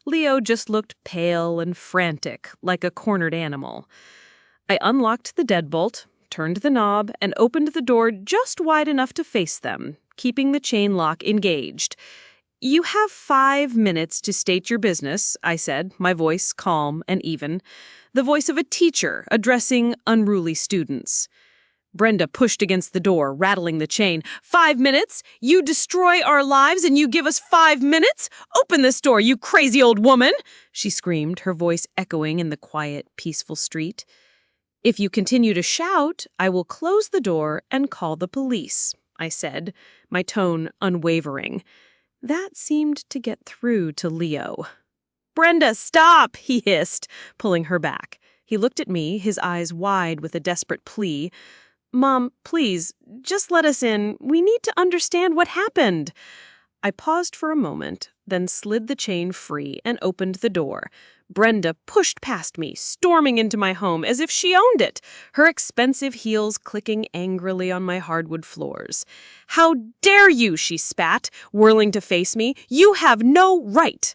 Leo just looked pale and frantic, like a cornered animal. I unlocked the deadbolt, turned the knob, and opened the door just wide enough to face them, keeping the chain lock engaged. "You have 5 minutes to state your business," I said, my voice calm and even, the voice of a teacher addressing unruly students. Brenda pushed against the door, rattling the chain. 5 minutes? You destroy our lives and you give us 5 minutes? Open this door, you crazy old woman! She screamed, her voice echoing in the quiet, peaceful street. "If you continue to shout, I will close the door and call the police," I said, my tone unwavering. That seemed to get through to Leo. "Brenda, stop!" he hissed, pulling her back. He looked at me, his eyes wide with a desperate plea. Mom, please, just let us in. We need to understand what happened. I paused for a moment, then slid the chain free and opened the door. Brenda pushed past me, storming into my home as if she owned it, her expensive heels clicking angrily on my hardwood floors. "How dare you," she spat, whirling to face me. "You have no right."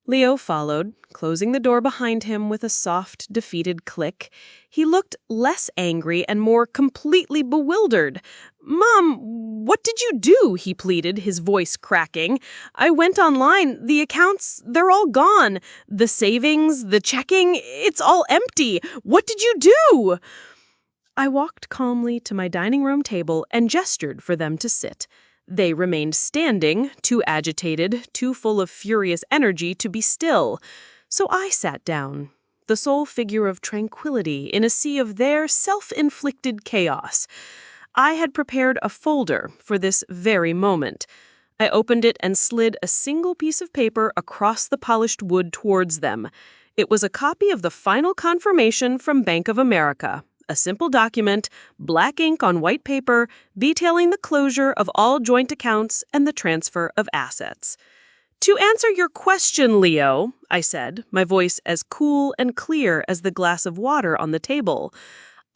Leo followed, closing the door behind him with a soft, defeated click. He looked less angry and more completely bewildered. "Mom, what did you do?" he pleaded, his voice cracking. "I went online. The accounts, they're all gone. The savings, the checking, it's all empty. What did you do?" I walked calmly to my dining room table and gestured for them to sit. They remained standing, too agitated, too full of furious energy to be still. So I sat down, the sole figure of tranquility in a sea of their self-inflicted chaos. I had prepared a folder for this very moment. I opened it and slid a single piece of paper across the polished wood towards them. It was a copy of the final confirmation from Bank of America. A simple document, black ink on white paper, detailing the closure of all joint accounts and the transfer of assets. "To answer your question, Leo," I said, my voice as cool and clear as the glass of water on the table,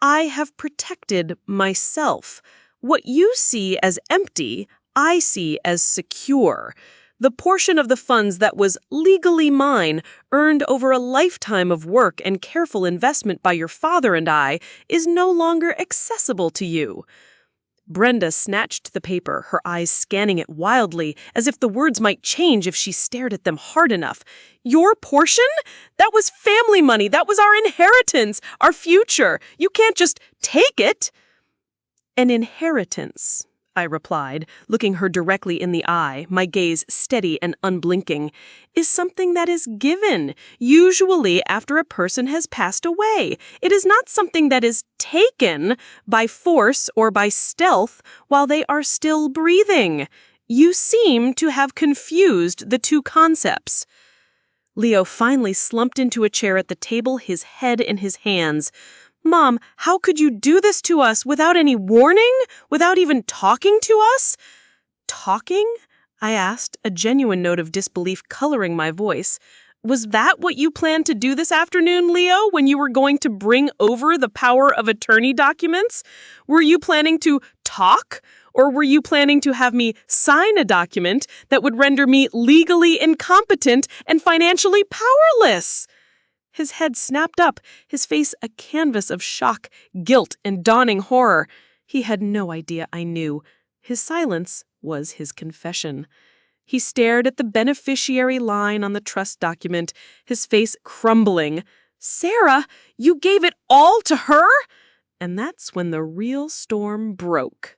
"I have protected myself. What you see as empty, I see as secure. The portion of the funds that was legally mine, earned over a lifetime of work and careful investment by your father and I, is no longer accessible to you." Brenda snatched the paper, her eyes scanning it wildly, as if the words might change if she stared at them hard enough. "Your portion? That was family money. That was our inheritance, our future. You can't just take it." "An inheritance," I replied, looking her directly in the eye, my gaze steady and unblinking, "is something that is given, usually after a person has passed away. It is not something that is taken by force or by stealth while they are still breathing. You seem to have confused the two concepts." Leo finally slumped into a chair at the table, his head in his hands. "Mom, how could you do this to us without any warning? Without even talking to us?" "Talking?" I asked, a genuine note of disbelief coloring my voice. "Was that what you planned to do this afternoon, Leo, when you were going to bring over the power of attorney documents? Were you planning to talk? Or were you planning to have me sign a document that would render me legally incompetent and financially powerless?" His head snapped up, his face a canvas of shock, guilt, and dawning horror. He had no idea I knew. His silence was his confession. He stared at the beneficiary line on the trust document, his face crumbling. "Sarah, you gave it all to her?" And that's when the real storm broke.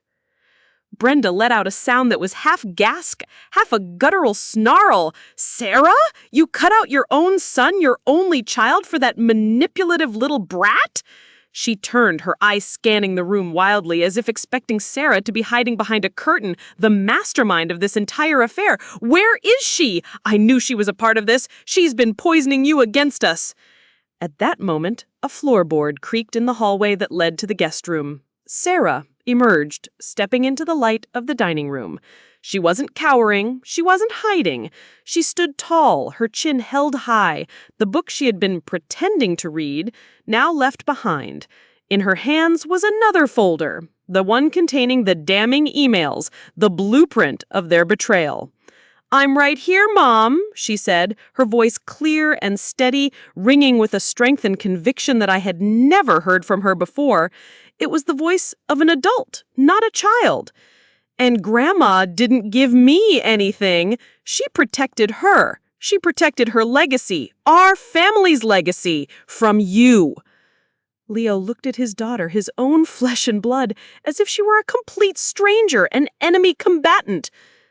Brenda let out a sound that was half gasp, half a guttural snarl. "Sarah? You cut out your own son, your only child, for that manipulative little brat?" She turned, her eyes scanning the room wildly, as if expecting Sarah to be hiding behind a curtain, the mastermind of this entire affair. "Where is she? I knew she was a part of this. She's been poisoning you against us." At that moment, a floorboard creaked in the hallway that led to the guest room. Sarah emerged, stepping into the light of the dining room. She wasn't cowering, she wasn't hiding. She stood tall, her chin held high, the book she had been pretending to read, now left behind. In her hands was another folder, the one containing the damning emails, the blueprint of their betrayal. "I'm right here, Mom," she said, her voice clear and steady, ringing with a strength and conviction that I had never heard from her before. It was the voice of an adult, not a child. "And Grandma didn't give me anything. She protected her. She protected her legacy, our family's legacy, from you." Leo looked at his daughter, his own flesh and blood, as if she were a complete stranger, an enemy combatant.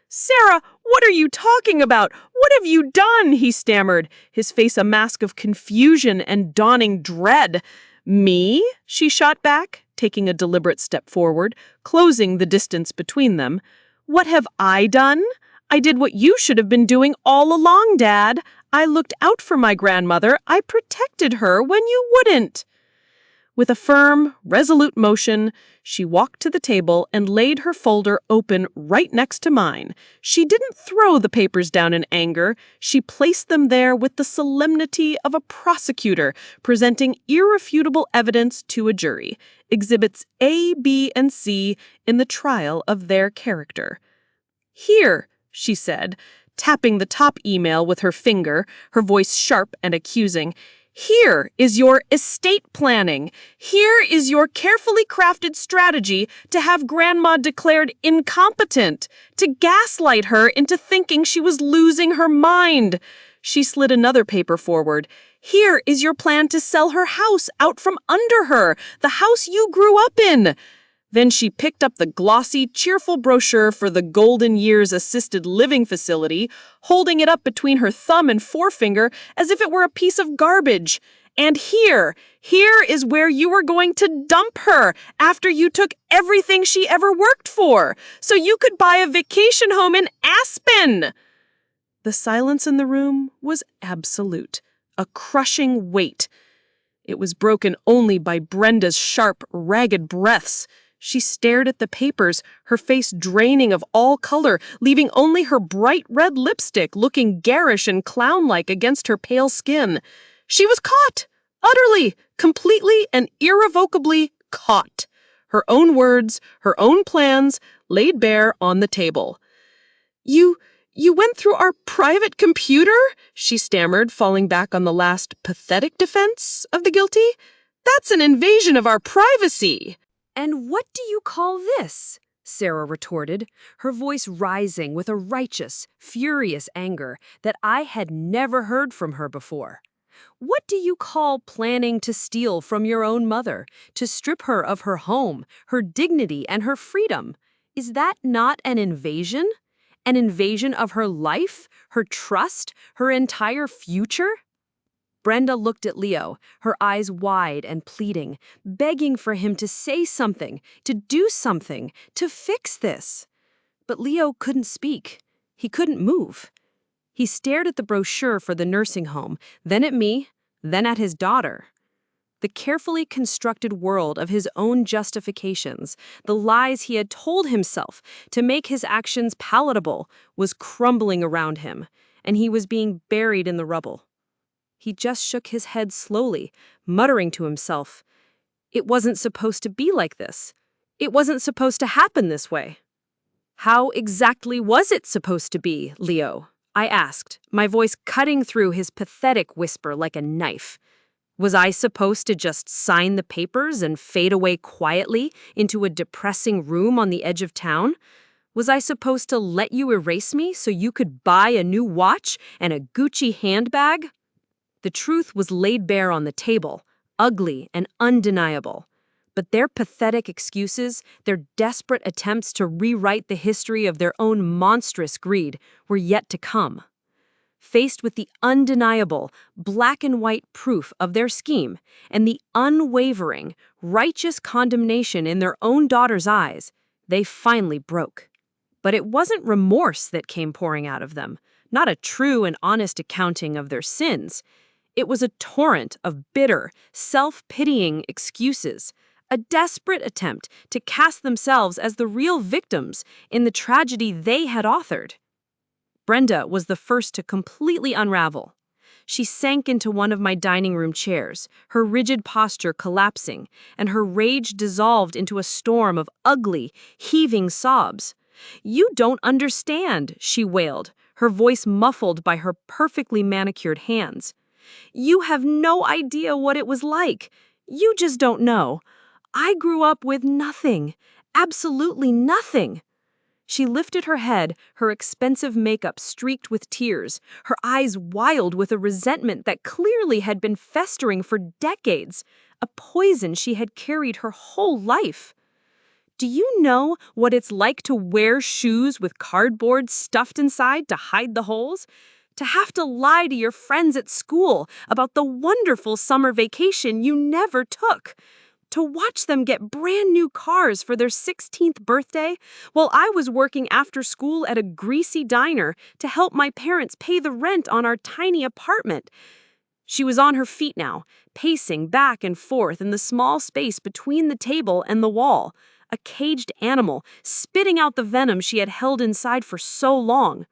"Sarah, what are you talking about? What have you done?" he stammered, his face a mask of confusion and dawning dread. "Me?" she shot back, taking a deliberate step forward, closing the distance between them. "What have I done? I did what you should have been doing all along, Dad. I looked out for my grandmother. I protected her when you wouldn't." With a firm, resolute motion, she walked to the table and laid her folder open right next to mine. She didn't throw the papers down in anger. She placed them there with the solemnity of a prosecutor presenting irrefutable evidence to a jury, exhibits A, B, and C in the trial of their character. "Here," she said, tapping the top email with her finger, her voice sharp and accusing. "Here is your estate planning. Here is your carefully crafted strategy to have Grandma declared incompetent, to gaslight her into thinking she was losing her mind." She slid another paper forward. "Here is your plan to sell her house out from under her, the house you grew up in." Then she picked up the glossy, cheerful brochure for the Golden Years Assisted Living Facility, holding it up between her thumb and forefinger as if it were a piece of garbage. "And here is where you were going to dump her after you took everything she ever worked for, so you could buy a vacation home in Aspen." The silence in the room was absolute, a crushing weight. It was broken only by Brenda's sharp, ragged breaths. She stared at the papers, her face draining of all color, leaving only her bright red lipstick looking garish and clown-like against her pale skin. She was caught, utterly, completely, and irrevocably caught. Her own words, her own plans, laid bare on the table. You went through our private computer?" she stammered, falling back on the last pathetic defense of the guilty. "That's an invasion of our privacy." "And what do you call this?" Sarah retorted, her voice rising with a righteous, furious anger that I had never heard from her before. "What do you call planning to steal from your own mother, to strip her of her home, her dignity, and her freedom? Is that not an invasion? An invasion of her life, her trust, her entire future?" Brenda looked at Leo, her eyes wide and pleading, begging for him to say something, to do something, to fix this. But Leo couldn't speak. He couldn't move. He stared at the brochure for the nursing home, then at me, then at his daughter. The carefully constructed world of his own justifications, the lies he had told himself to make his actions palatable, was crumbling around him, and he was being buried in the rubble. He just shook his head slowly, muttering to himself, "It wasn't supposed to be like this. It wasn't supposed to happen this way." "How exactly was it supposed to be, Leo?" I asked, my voice cutting through his pathetic whisper like a knife. Was I supposed to just sign the papers and fade away quietly into a depressing room on the edge of town? Was I supposed to let you erase me so you could buy a new watch and a Gucci handbag? The truth was laid bare on the table, ugly and undeniable. But their pathetic excuses, their desperate attempts to rewrite the history of their own monstrous greed, were yet to come. Faced with the undeniable, black and white proof of their scheme and the unwavering, righteous condemnation in their own daughter's eyes, they finally broke. But it wasn't remorse that came pouring out of them, not a true and honest accounting of their sins. It was a torrent of bitter, self-pitying excuses, a desperate attempt to cast themselves as the real victims in the tragedy they had authored. Brenda was the first to completely unravel. She sank into one of my dining room chairs, her rigid posture collapsing, and her rage dissolved into a storm of ugly, heaving sobs. "You don't understand," she wailed, her voice muffled by her perfectly manicured hands. "You have no idea what it was like. You just don't know. I grew up with nothing, absolutely nothing." She lifted her head, her expensive makeup streaked with tears, her eyes wild with a resentment that clearly had been festering for decades, a poison she had carried her whole life. "Do you know what it's like to wear shoes with cardboard stuffed inside to hide the holes? To have to lie to your friends at school about the wonderful summer vacation you never took? To watch them get brand new cars for their 16th birthday while I was working after school at a greasy diner to help my parents pay the rent on our tiny apartment?" She was on her feet now, pacing back and forth in the small space between the table and the wall, a caged animal, spitting out the venom she had held inside for so long.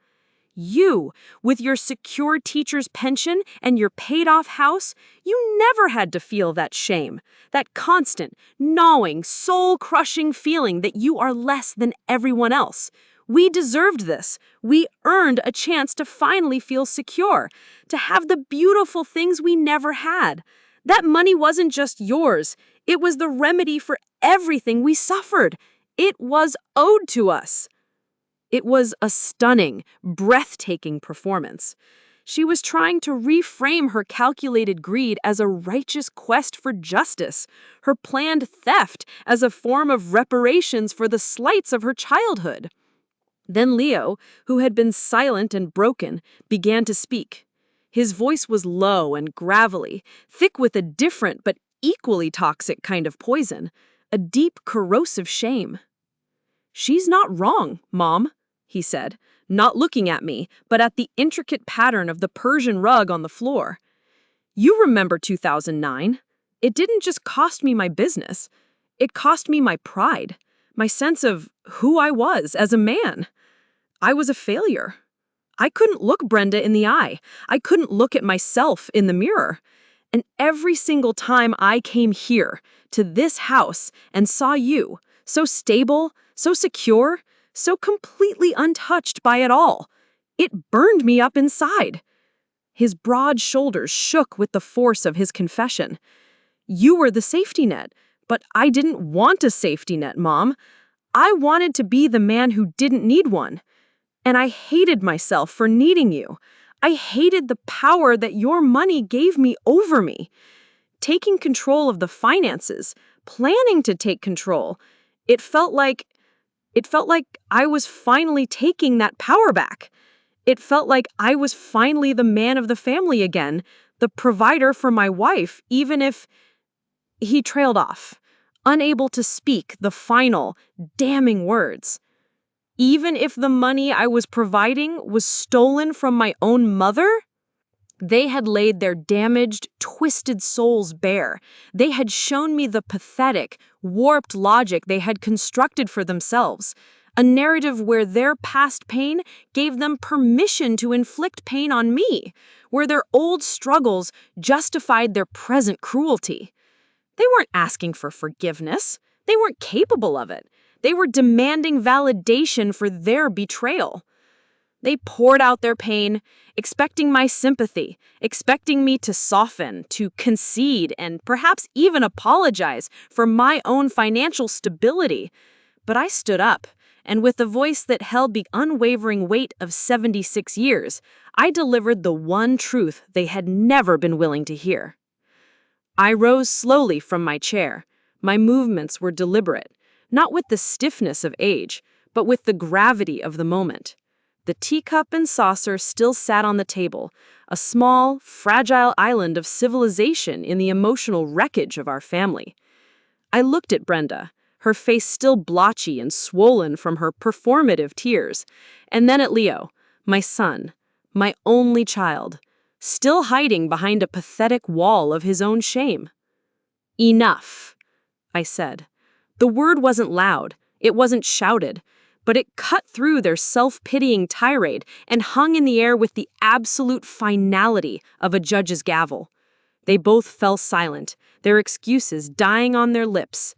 You, with your secure teacher's pension and your paid-off house, you never had to feel that shame, that constant, gnawing, soul-crushing feeling that you are less than everyone else. We deserved this. We earned a chance to finally feel secure, to have the beautiful things we never had. That money wasn't just yours. It was the remedy for everything we suffered. It was owed to us. It was a stunning, breathtaking performance. She was trying to reframe her calculated greed as a righteous quest for justice, her planned theft as a form of reparations for the slights of her childhood. Then Leo, who had been silent and broken, began to speak. His voice was low and gravelly, thick with a different but equally toxic kind of poison, a deep, corrosive shame. "She's not wrong, Mom," he said, not looking at me, but at the intricate pattern of the Persian rug on the floor. "You remember 2009. It didn't just cost me my business. It cost me my pride, my sense of who I was as a man. I was a failure. I couldn't look Brenda in the eye. I couldn't look at myself in the mirror. And every single time I came here, to this house, and saw you, so stable, so secure, so completely untouched by it all, it burned me up inside." His broad shoulders shook with the force of his confession. "You were the safety net, but I didn't want a safety net, Mom. I wanted to be the man who didn't need one. And I hated myself for needing you. I hated the power that your money gave me over me. Taking control of the finances, planning to take control, it felt like I was finally taking that power back. It felt like I was finally the man of the family again, the provider for my wife, even if..." He trailed off, unable to speak the final, damning words. "Even if the money I was providing was stolen from my own mother?" They had laid their damaged, twisted souls bare. They had shown me the pathetic, warped logic they had constructed for themselves, a narrative where their past pain gave them permission to inflict pain on me, where their old struggles justified their present cruelty. They weren't asking for forgiveness. They weren't capable of it. They were demanding validation for their betrayal. They poured out their pain, expecting my sympathy, expecting me to soften, to concede, and perhaps even apologize for my own financial stability. But I stood up, and with a voice that held the unwavering weight of 76 years, I delivered the one truth they had never been willing to hear. I rose slowly from my chair. My movements were deliberate, not with the stiffness of age, but with the gravity of the moment. The teacup and saucer still sat on the table, a small, fragile island of civilization in the emotional wreckage of our family. I looked at Brenda, her face still blotchy and swollen from her performative tears, and then at Leo, my son, my only child, still hiding behind a pathetic wall of his own shame. "Enough," I said. The word wasn't loud, it wasn't shouted, but it cut through their self-pitying tirade and hung in the air with the absolute finality of a judge's gavel. They both fell silent, their excuses dying on their lips.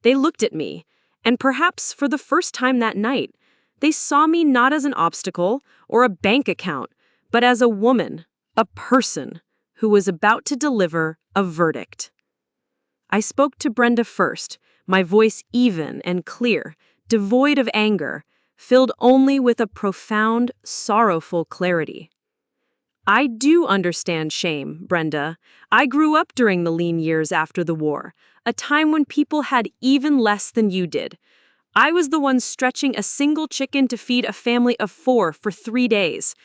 They looked at me, and perhaps for the first time that night, they saw me not as an obstacle or a bank account, but as a woman, a person, who was about to deliver a verdict. I spoke to Brenda first, my voice even and clear, devoid of anger, filled only with a profound, sorrowful clarity. "I do understand shame, Brenda. I grew up during the lean years after the war, a time when people had even less than you did. I was the one stretching a single chicken to feed a family of 4 for 3 days.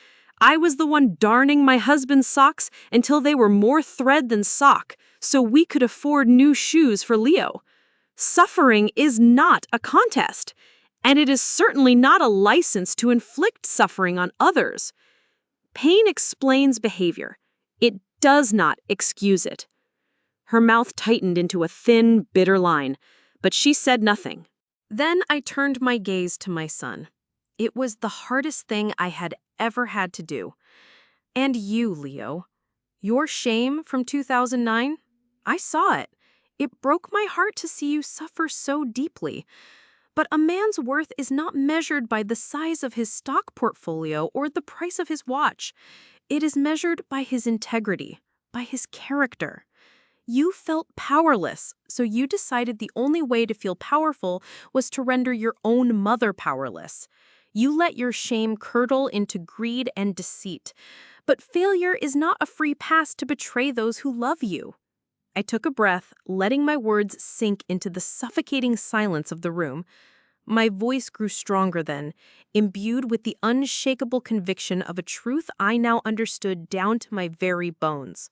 I was the one darning my husband's socks until they were more thread than sock, so we could afford new shoes for Leo. Suffering is not a contest, and it is certainly not a license to inflict suffering on others. Pain explains behavior. It does not excuse it." Her mouth tightened into a thin, bitter line, but she said nothing. Then I turned my gaze to my son. It was the hardest thing I had ever had to do. And you, Leo. Your shame from 2009? I saw it. It broke my heart to see you suffer so deeply. But a man's worth is not measured by the size of his stock portfolio or the price of his watch. It is measured by his integrity, by his character. You felt powerless, so you decided the only way to feel powerful was to render your own mother powerless. You let your shame curdle into greed and deceit. But failure is not a free pass to betray those who love you. I took a breath, letting my words sink into the suffocating silence of the room. My voice grew stronger then, imbued with the unshakable conviction of a truth I now understood down to my very bones.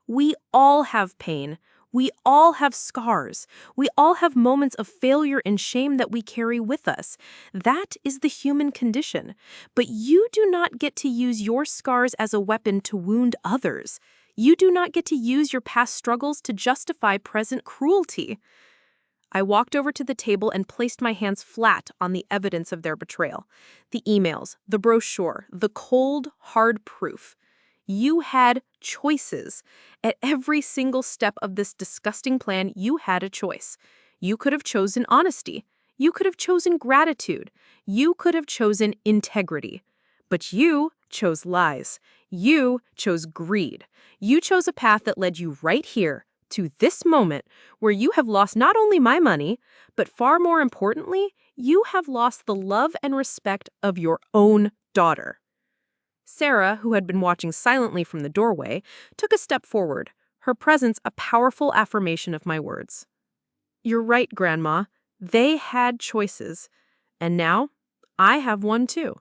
We all have pain. We all have scars. We all have moments of failure and shame that we carry with us. That is the human condition. But you do not get to use your scars as a weapon to wound others. You do not get to use your past struggles to justify present cruelty. I walked over to the table and placed my hands flat on the evidence of their betrayal. The emails, the brochure, the cold, hard proof. You had choices. At every single step of this disgusting plan, you had a choice. You could have chosen honesty. You could have chosen gratitude. You could have chosen integrity. But you chose lies. You chose greed. You chose a path that led you right here, to this moment, where you have lost not only my money, but far more importantly, you have lost the love and respect of your own daughter. Sarah, who had been watching silently from the doorway, took a step forward, her presence a powerful affirmation of my words. "You're right, Grandma. They had choices. And now, I have one too.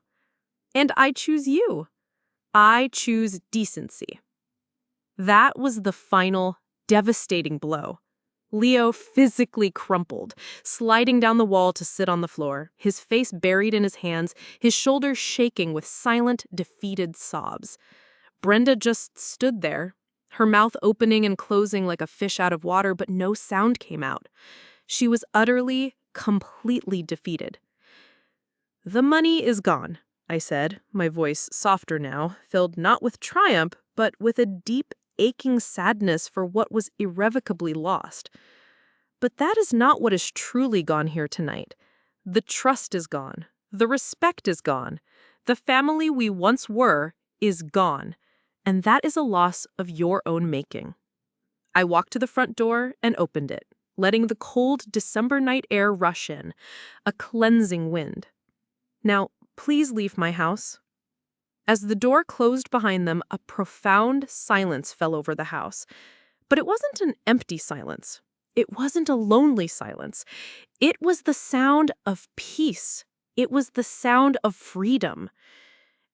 And I choose you. I choose decency." That was the final, devastating blow. Leo physically crumpled, sliding down the wall to sit on the floor, his face buried in his hands, his shoulders shaking with silent, defeated sobs. Brenda just stood there, her mouth opening and closing like a fish out of water, but no sound came out. She was utterly, completely defeated. "The money is gone," I said, my voice softer now, filled not with triumph, but with a deep, aching sadness for what was irrevocably lost. But that is not what is truly gone here tonight. The trust is gone. The respect is gone. The family we once were is gone. And that is a loss of your own making. I walked to the front door and opened it, letting the cold December night air rush in, a cleansing wind. "Now, please leave my house." As the door closed behind them, a profound silence fell over the house. But it wasn't an empty silence. It wasn't a lonely silence. It was the sound of peace. It was the sound of freedom.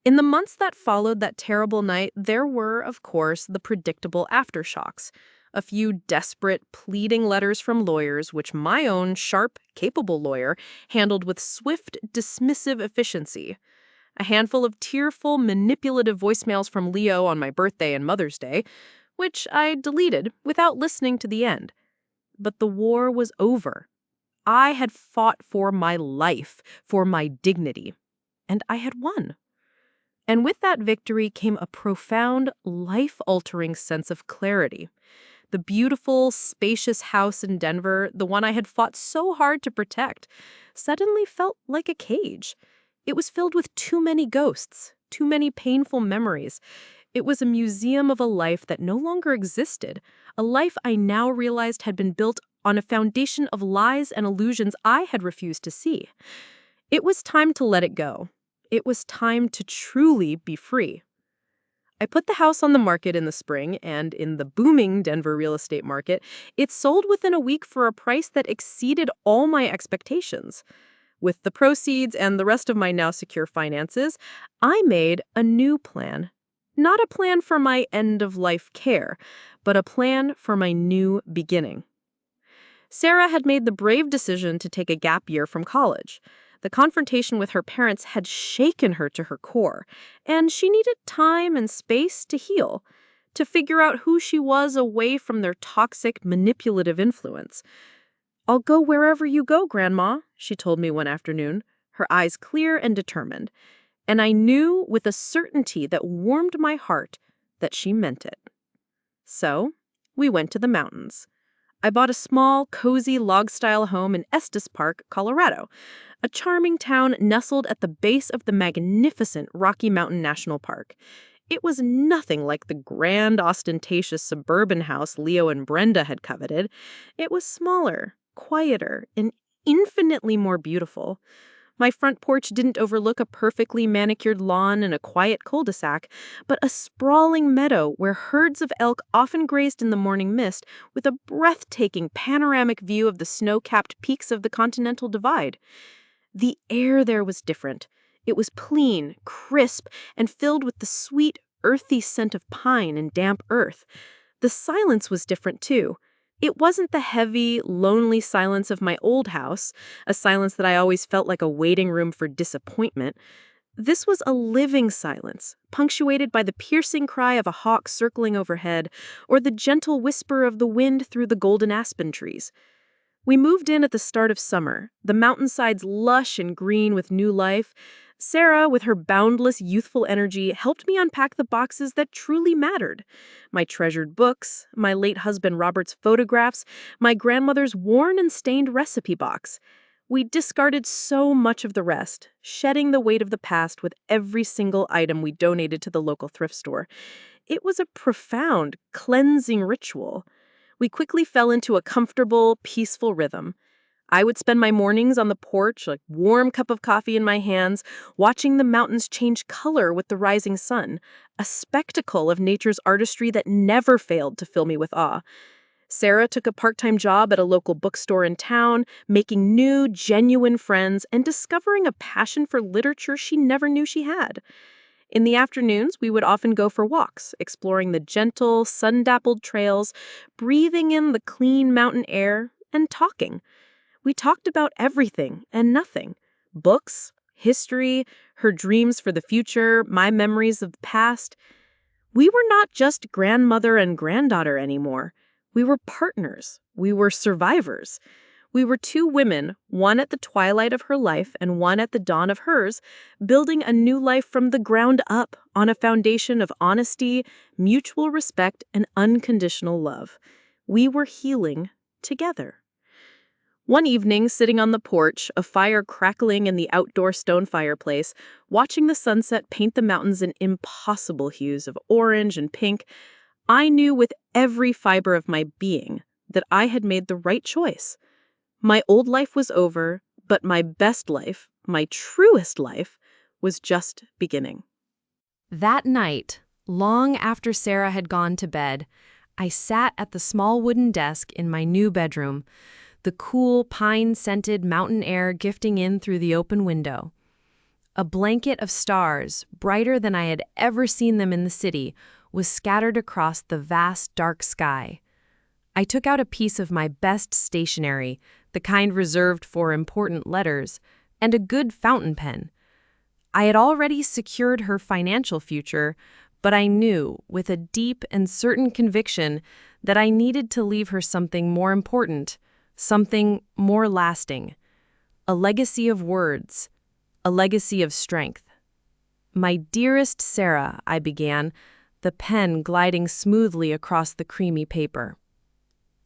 In the months that followed that terrible night, there were, of course, the predictable aftershocks. A few desperate, pleading letters from lawyers, which my own sharp, capable lawyer handled with swift, dismissive efficiency. A handful of tearful, manipulative voicemails from Leo on my birthday and Mother's Day, which I deleted without listening to the end. But the war was over. I had fought for my life, for my dignity, and I had won. And with that victory came a profound, life-altering sense of clarity. The beautiful, spacious house in Denver, the one I had fought so hard to protect, suddenly felt like a cage. It was filled with too many ghosts, too many painful memories. It was a museum of a life that no longer existed, a life I now realized had been built on a foundation of lies and illusions I had refused to see. It was time to let it go. It was time to truly be free. I put the house on the market in the spring, and in the booming Denver real estate market, it sold within a week for a price that exceeded all my expectations. With the proceeds and the rest of my now secure finances, I made a new plan. Not a plan for my end-of-life care, but a plan for my new beginning. Sarah had made the brave decision to take a gap year from college. The confrontation with her parents had shaken her to her core, and she needed time and space to heal. to figure out who she was away from their toxic, manipulative influence. "I'll go wherever you go, Grandma," she told me one afternoon, her eyes clear and determined. And I knew with a certainty that warmed my heart that she meant it. So, we went to the mountains. I bought a small, cozy log-style home in Estes Park, Colorado, a charming town nestled at the base of the magnificent Rocky Mountain National Park. It was nothing like the grand, ostentatious suburban house Leo and Brenda had coveted. It was smaller, quieter, and infinitely more beautiful. My front porch didn't overlook a perfectly manicured lawn and a quiet cul-de-sac, but a sprawling meadow where herds of elk often grazed in the morning mist with a breathtaking panoramic view of the snow-capped peaks of the Continental Divide. The air there was different. It was clean, crisp, and filled with the sweet, earthy scent of pine and damp earth. The silence was different, too. It wasn't the heavy, lonely silence of my old house, a silence that I always felt like a waiting room for disappointment. This was a living silence, punctuated by the piercing cry of a hawk circling overhead, or the gentle whisper of the wind through the golden aspen trees. We moved in at the start of summer, the mountainsides lush and green with new life. Sarah, with her boundless youthful energy, helped me unpack the boxes that truly mattered. My treasured books, my late husband Robert's photographs, my grandmother's worn and stained recipe box. We discarded so much of the rest, shedding the weight of the past with every single item we donated to the local thrift store. It was a profound, cleansing ritual. We quickly fell into a comfortable, peaceful rhythm. I would spend my mornings on the porch, a warm cup of coffee in my hands, watching the mountains change color with the rising sun, a spectacle of nature's artistry that never failed to fill me with awe. Sarah took a part-time job at a local bookstore in town, making new, genuine friends and discovering a passion for literature she never knew she had. In the afternoons, we would often go for walks, exploring the gentle, sun-dappled trails, breathing in the clean mountain air, and talking. We talked about everything and nothing. Books, history, her dreams for the future, my memories of the past. We were not just grandmother and granddaughter anymore. We were partners. We were survivors. We were two women, one at the twilight of her life and one at the dawn of hers, building a new life from the ground up on a foundation of honesty, mutual respect, and unconditional love. We were healing together. One evening, sitting on the porch, a fire crackling in the outdoor stone fireplace, watching the sunset paint the mountains in impossible hues of orange and pink, I knew with every fiber of my being that I had made the right choice. My old life was over, but my best life, my truest life, was just beginning. That night, long after Sarah had gone to bed, I sat at the small wooden desk in my new bedroom, the cool, pine-scented mountain air gifting in through the open window. A blanket of stars, brighter than I had ever seen them in the city, was scattered across the vast, dark sky. I took out a piece of my best stationery, the kind reserved for important letters, and a good fountain pen. I had already secured her financial future, but I knew, with a deep and certain conviction, that I needed to leave her something more important, something more lasting. A legacy of words, a legacy of strength. "My dearest Sarah," I began, the pen gliding smoothly across the creamy paper.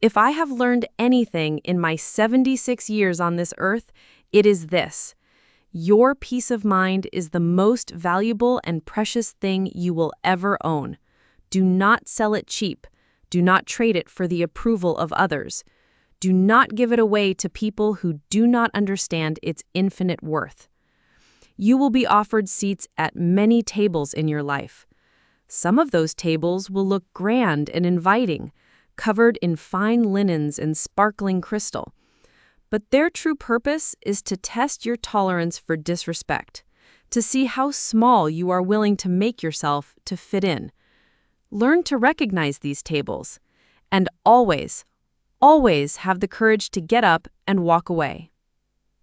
"If I have learned anything in my 76 years on this earth, it is this. Your peace of mind is the most valuable and precious thing you will ever own. Do not sell it cheap. Do not trade it for the approval of others. Do not give it away to people who do not understand its infinite worth. You will be offered seats at many tables in your life. Some of those tables will look grand and inviting, covered in fine linens and sparkling crystal. But their true purpose is to test your tolerance for disrespect, to see how small you are willing to make yourself to fit in. Learn to recognize these tables, and always have the courage to get up and walk away.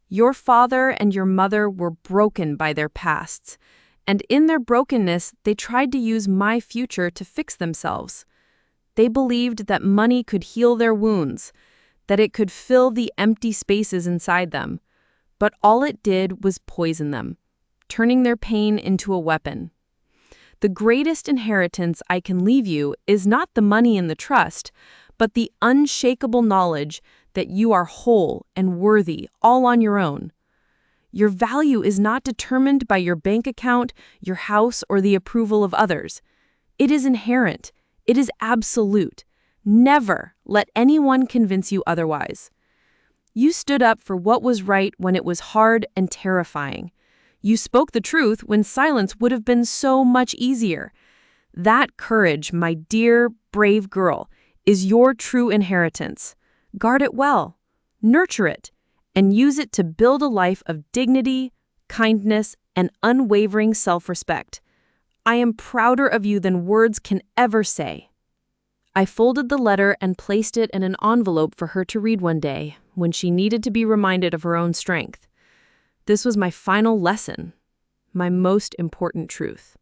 Your father and your mother were broken by their pasts, And in their brokenness, they tried to use my future to fix themselves. They believed that money could heal their wounds, that it could fill the empty spaces inside them. But all it did was poison them, turning their pain into a weapon. The greatest inheritance I can leave you is not the money and the trust, but the unshakable knowledge that you are whole and worthy all on your own. Your value is not determined by your bank account, your house, or the approval of others. It is inherent. It is absolute. Never let anyone convince you otherwise. You stood up for what was right when it was hard and terrifying. You spoke the truth when silence would have been so much easier. That courage, my dear, brave girl, is your true inheritance. Guard it well, nurture it, and use it to build a life of dignity, kindness, and unwavering self-respect. I am prouder of you than words can ever say. I folded the letter and placed it in an envelope for her to read one day, when she needed to be reminded of her own strength. This was my final lesson, my most important truth.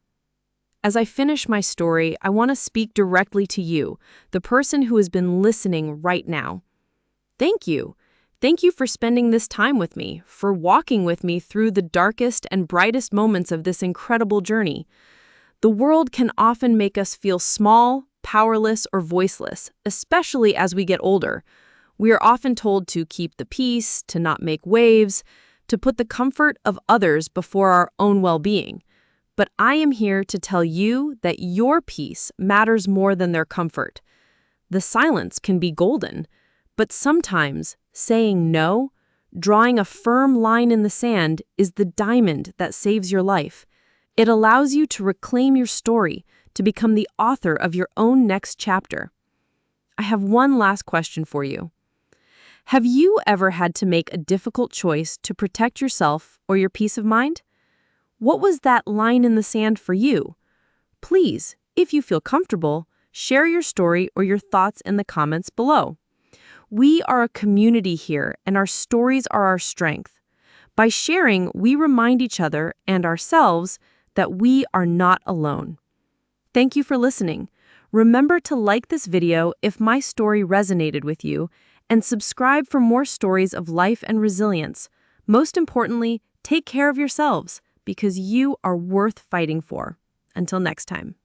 As I finish my story, I want to speak directly to you, the person who has been listening right now. Thank you. Thank you for spending this time with me, for walking with me through the darkest and brightest moments of this incredible journey. The world can often make us feel small, powerless, or voiceless, especially as we get older. We are often told to keep the peace, to not make waves, to put the comfort of others before our own well-being. But I am here to tell you that your peace matters more than their comfort. The silence can be golden, but sometimes saying no, drawing a firm line in the sand, is the diamond that saves your life. It allows you to reclaim your story, to become the author of your own next chapter. I have one last question for you. Have you ever had to make a difficult choice to protect yourself or your peace of mind? What was that line in the sand for you? Please, if you feel comfortable, share your story or your thoughts in the comments below. We are a community here, and our stories are our strength. By sharing, we remind each other and ourselves that we are not alone. Thank you for listening. Remember to like this video if my story resonated with you, and subscribe for more stories of life and resilience. Most importantly, take care of yourselves, because you are worth fighting for. Until next time.